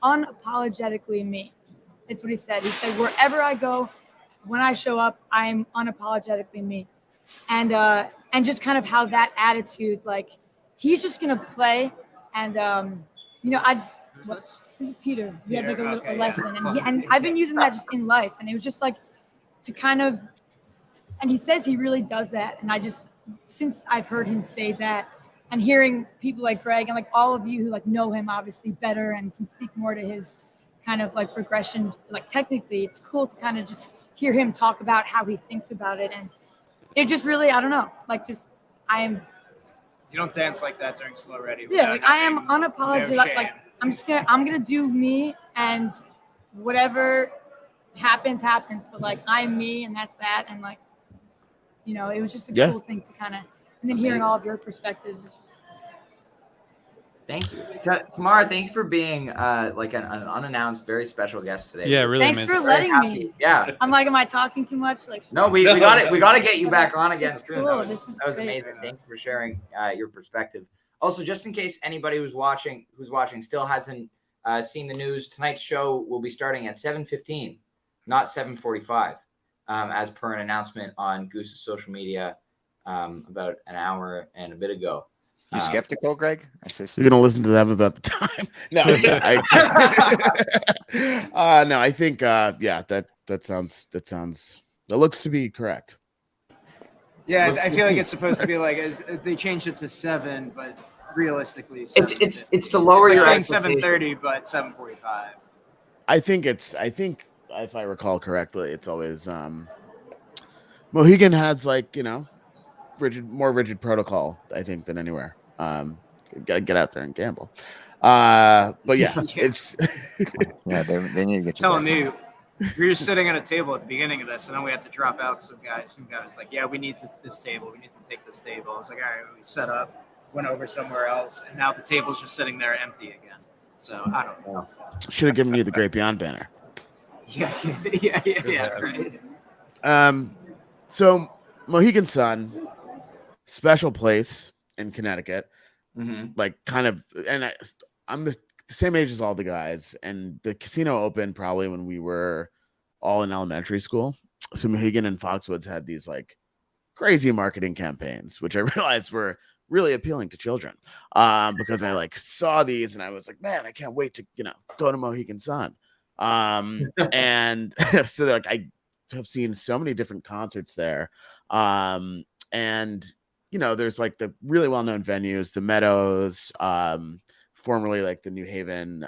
unapologetically me. That's what he said. He said, wherever I go, when I show up, I'm unapologetically me. And just kind of how that attitude, like he's just going to play. And, this is Peter. We had like a lesson, and I've been using that just in life. And it was just like to kind of, and he says he really does that. And I just, since I've heard him say that and hearing people like Greg and like all of you who like know him obviously better and can speak more to his kind of like progression, like technically, it's cool to kind of just hear him talk about how he thinks about it. And it just really, I don't know, like just, you don't dance like that during Slow Ready. Yeah, like I am unapologetic. No like I'm gonna do me, and whatever happens. But like I'm me, and that's that. And like, it was just a cool thing to kind of, and then hearing all of your perspectives is just. Thank you, Tamara. Thank you for being like an unannounced, very special guest today. Yeah, really. Thanks for letting me. Yeah. I'm like, am I talking too much? Like, no, we got it. We got to get you back on again soon. Cool. That was amazing. Thank you for sharing your perspective. Also, just in case anybody who's watching still hasn't seen the news, tonight's show will be starting at 7:15, not 7:45, as per an announcement on Goose's social media about an hour and a bit ago. You skeptical, Greg? You're gonna listen to them about the time. No, no. I think that looks to be correct. Yeah, I feel like it's supposed to be like they changed it to 7, but realistically, it's to lower your saying 7:30, but 7:45. I think if I recall correctly, it's always Mohegan has like more rigid protocol, I think, than anywhere. Gotta get out there and gamble. But yeah, it's yeah, they need to get telling me we were just sitting at a table at the beginning of this, and then we had to drop out. Some guy was like, yeah, we need this table. We need to take this table. I was like, all right, we set up, went over somewhere else, and now the table's just sitting there empty again. So I don't know. Should have given you the Great Beyond banner. Yeah, right. So Mohegan Sun, special place in Connecticut, like kind of, and I'm the same age as all the guys, and the casino opened probably when we were all in elementary school. So Mohegan and Foxwoods had these like crazy marketing campaigns, which I realized were really appealing to children, because I like saw these and I was like, man, I can't wait to go to Mohegan Sun. And so like I have seen so many different concerts there, and there's like the really well-known venues, the Meadows, formerly like the New Haven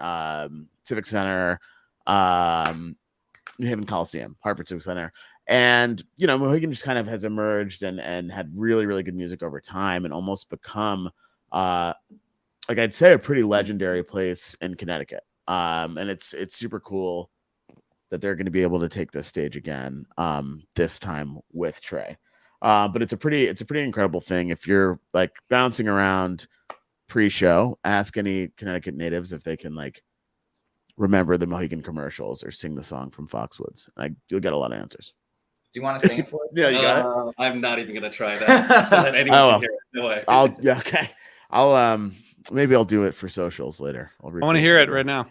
Civic Center, New Haven Coliseum, Hartford Civic Center. And, Mohegan just kind of has emerged and had really, really good music over time and almost become, like I'd say, a pretty legendary place in Connecticut. And it's super cool that they're going to be able to take this stage again, this time with Trey. But it's a pretty incredible thing. If you're like bouncing around pre-show, ask any Connecticut natives if they can like remember the Mohegan commercials or sing the song from Foxwoods. You'll get a lot of answers. Do you want to sing it for us? Yeah, you got it. I'm not even going to try that. So that anyone can hear it. No way. Okay. I'll maybe I'll do it for socials later. I want to hear it right now.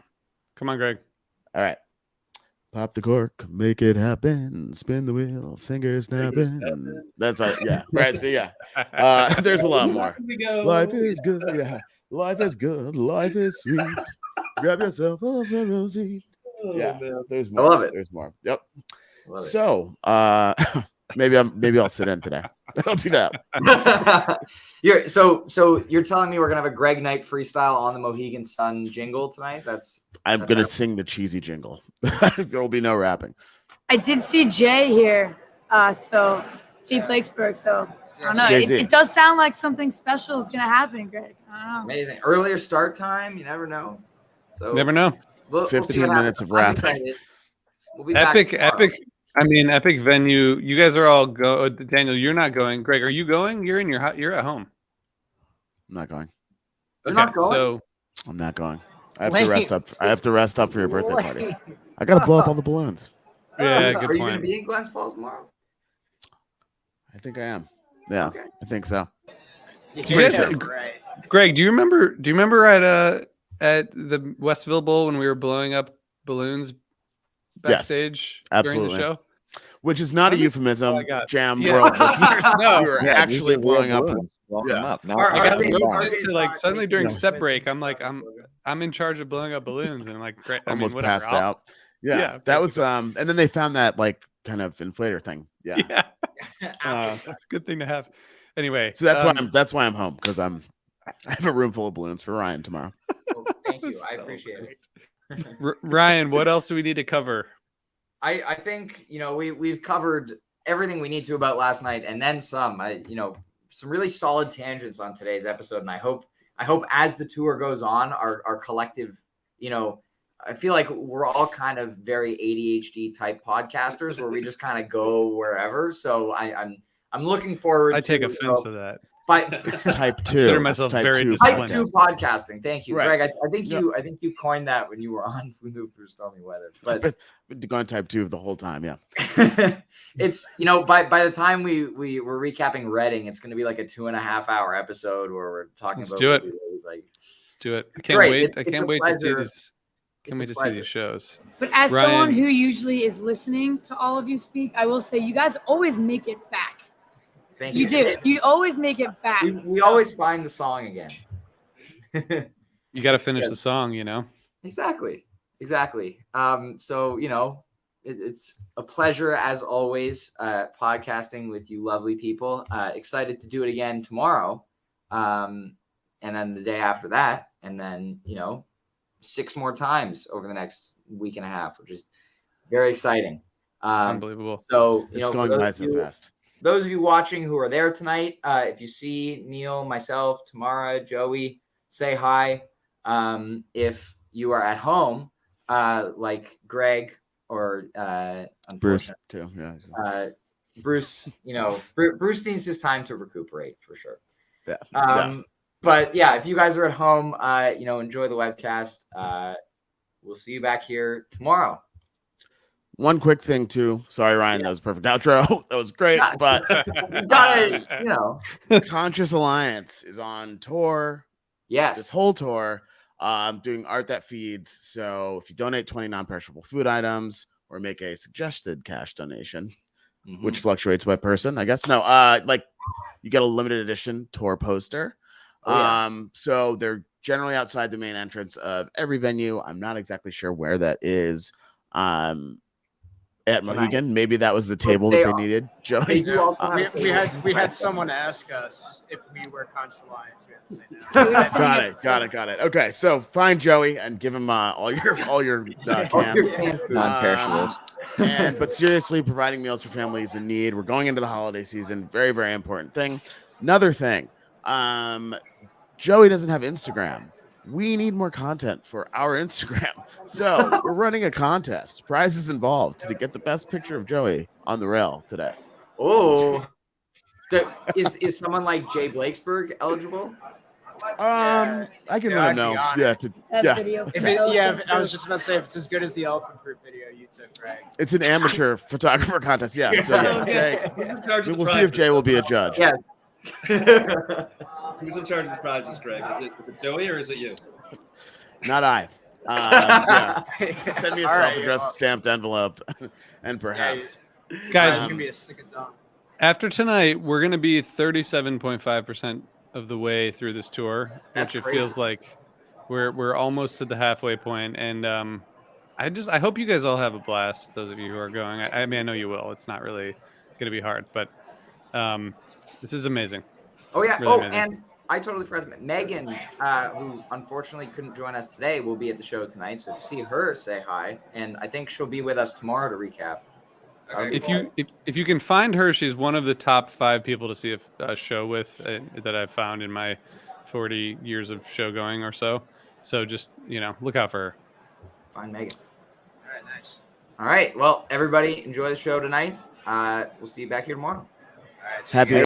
Come on, Greg. All right. Pop the cork, make it happen. Spin the wheel, fingers snapping. That's yeah. Right. So yeah. There's a lot more. Life is good. Yeah. Life is good. Life is sweet. Grab yourself a rosy. Yeah. There's more. I love it. There's more. Yep. So maybe I'll sit in today. I'll do that. So you're telling me we're gonna have a Greg Knight freestyle on the Mohegan Sun jingle tonight? I'm gonna sing the cheesy jingle. There will be no rapping. I did see Jay here, so Jay Blakesburg. So I don't know. Jay-Z. It does sound like something special is gonna happen, Greg. I don't know. Amazing. Earlier start time. You never know. So Never know. we'll see 15 what minutes happens. of I'm rap. excited. We'll be Epic, back tomorrow. epic. I mean, epic venue. You guys are all go. Daniel, you're not going. Greg, are you going? You're in your. You're at home. I'm not going. You're not going? So I'm not going. I have to rest up. I have to rest up for your birthday party. I gotta blow up all the balloons. yeah, Are good you gonna point. be in Glens Falls tomorrow? I think I am. Yeah, Okay. I think so. You guys- right. Greg, do you remember at the Westville Bowl when we were blowing up balloons backstage during absolutely. the show? Which is not a euphemism. my God. Jam Yeah. World listeners. No. We were Yeah, actually these are real blowing up. balloons. Blow them Yeah. up. Not Are I got they- roped are into they like not suddenly taking during the set with break. the I'm like I'm in charge of blowing up balloons and I'm like great. I mean, almost whatever, passed I'll- out. Yeah, Yeah, that was basically. and then they found that like kind of inflator thing. Yeah. Yeah, it's a good thing to have. Anyway, So that's why I'm home, because I have a room full of balloons for Ryan tomorrow. Well, thank you. I So appreciate it. Ryan, what else do we need to cover? I think we've covered everything we need to about last night and then some. Some really solid tangents on today's episode, and I hope as the tour goes on, our collective, I feel like we're all kind of very ADHD type podcasters where we just kind of go wherever. So I'm looking forward. I take to, offense to that. It's type 2. Consider It's myself type very 2 disciplined. Type 2 podcasting. Thank you, Right. Greg. I think Yep. you coined that when you were on. We moved through stormy weather, but Been going type 2 the whole time. Yeah. it's by the time we were recapping Reading, it's going to be like a 2.5 hour episode where we're talking Let's about do it. like Let's do it. I can't great. wait. It's I a can't wait to see pleasure. these. Can't It's a wait to see pleasure. these shows. But as Ryan- someone who usually is listening to all of you speak, I will say you guys always make it back. Thank You do. You always make it back. We So- always find the song again. You got to finish Yeah. the song, Exactly. So it's a pleasure as always podcasting with you lovely people. Excited to do it again tomorrow, and then the day after that, and then 6 more times over the next week and a half, which is very exciting. Unbelievable. So It's for going those by of so you- fast. Those of you watching who are there tonight, if you see Neil, myself, Tamara, Joey, say hi. If you are at home, like Greg or Bruce unfortunately, too. Yeah. Bruce, Bruce needs his time to recuperate for sure. Yeah. But yeah, if you guys are at home, enjoy the webcast. We'll see you back here tomorrow. One quick thing too. Sorry, Ryan. Yeah. That was a perfect outro. That was great. Yeah. But You gotta, Conscious Alliance is on tour. yes. This whole tour. Doing art that feeds. So if you donate 20 non-perishable food items or make a suggested cash donation, Mhm. which fluctuates by person, I guess. No, like you get a limited edition tour poster. Oh, yeah. So they're generally outside the main entrance of every venue. I'm not exactly sure where that is. At Tonight. Mohegan, maybe that was the table They that they are- needed. They Joey. do also have a We table. had someone ask us if we were Conscious Alliance. We had to say no. Got it. Okay, so find Joey and give him all your All your cans. canned food. Non-perishables. But seriously, providing meals for families in need. We're going into the holiday season. Very, very important thing. Another thing, Joey doesn't have Instagram. We need more content for our Instagram. So we're running a contest. Prizes involved to get the best picture of Joey on the rail today. Oh, is someone like Jay Blakesberg eligible? I can let him know. I'd be Yeah, That video. If for it, Elephant yeah, I Proof. was just about to say if it's as good as the elephant proof video you took, Greg. it's an amateur photographer contest. Yeah, so yeah, Jay, Who's in charge of the we'll see if prizes? Jay will be a judge. Yeah. Who's in charge of the prizes, Greg? Is it Joey or is it you? Not I. Yeah. Send me a All right, self-addressed well, stamped envelope, and perhaps. Guys, it's gonna be a stick of dumb. after tonight, we're going to be 37.5% of the way through this tour, That's which it crazy. feels like we're almost to the halfway point. And I hope you guys all have a blast. Those of you who are going, I mean, I know you will. It's not really going to be hard, but this is amazing. Oh yeah. Really Oh, amazing. and I totally forgot. Megan, who unfortunately couldn't join us today, will be at the show tonight. So if you see her, say hi. And I think she'll be with us tomorrow to recap. If you can find her, she's one of the top 5 people to see a show with that I've found in my 40 years of show going or so. So just look out for her. Find Megan. All right, nice. All right. Well, everybody, enjoy the show tonight. We'll see you back here tomorrow. All right, Happy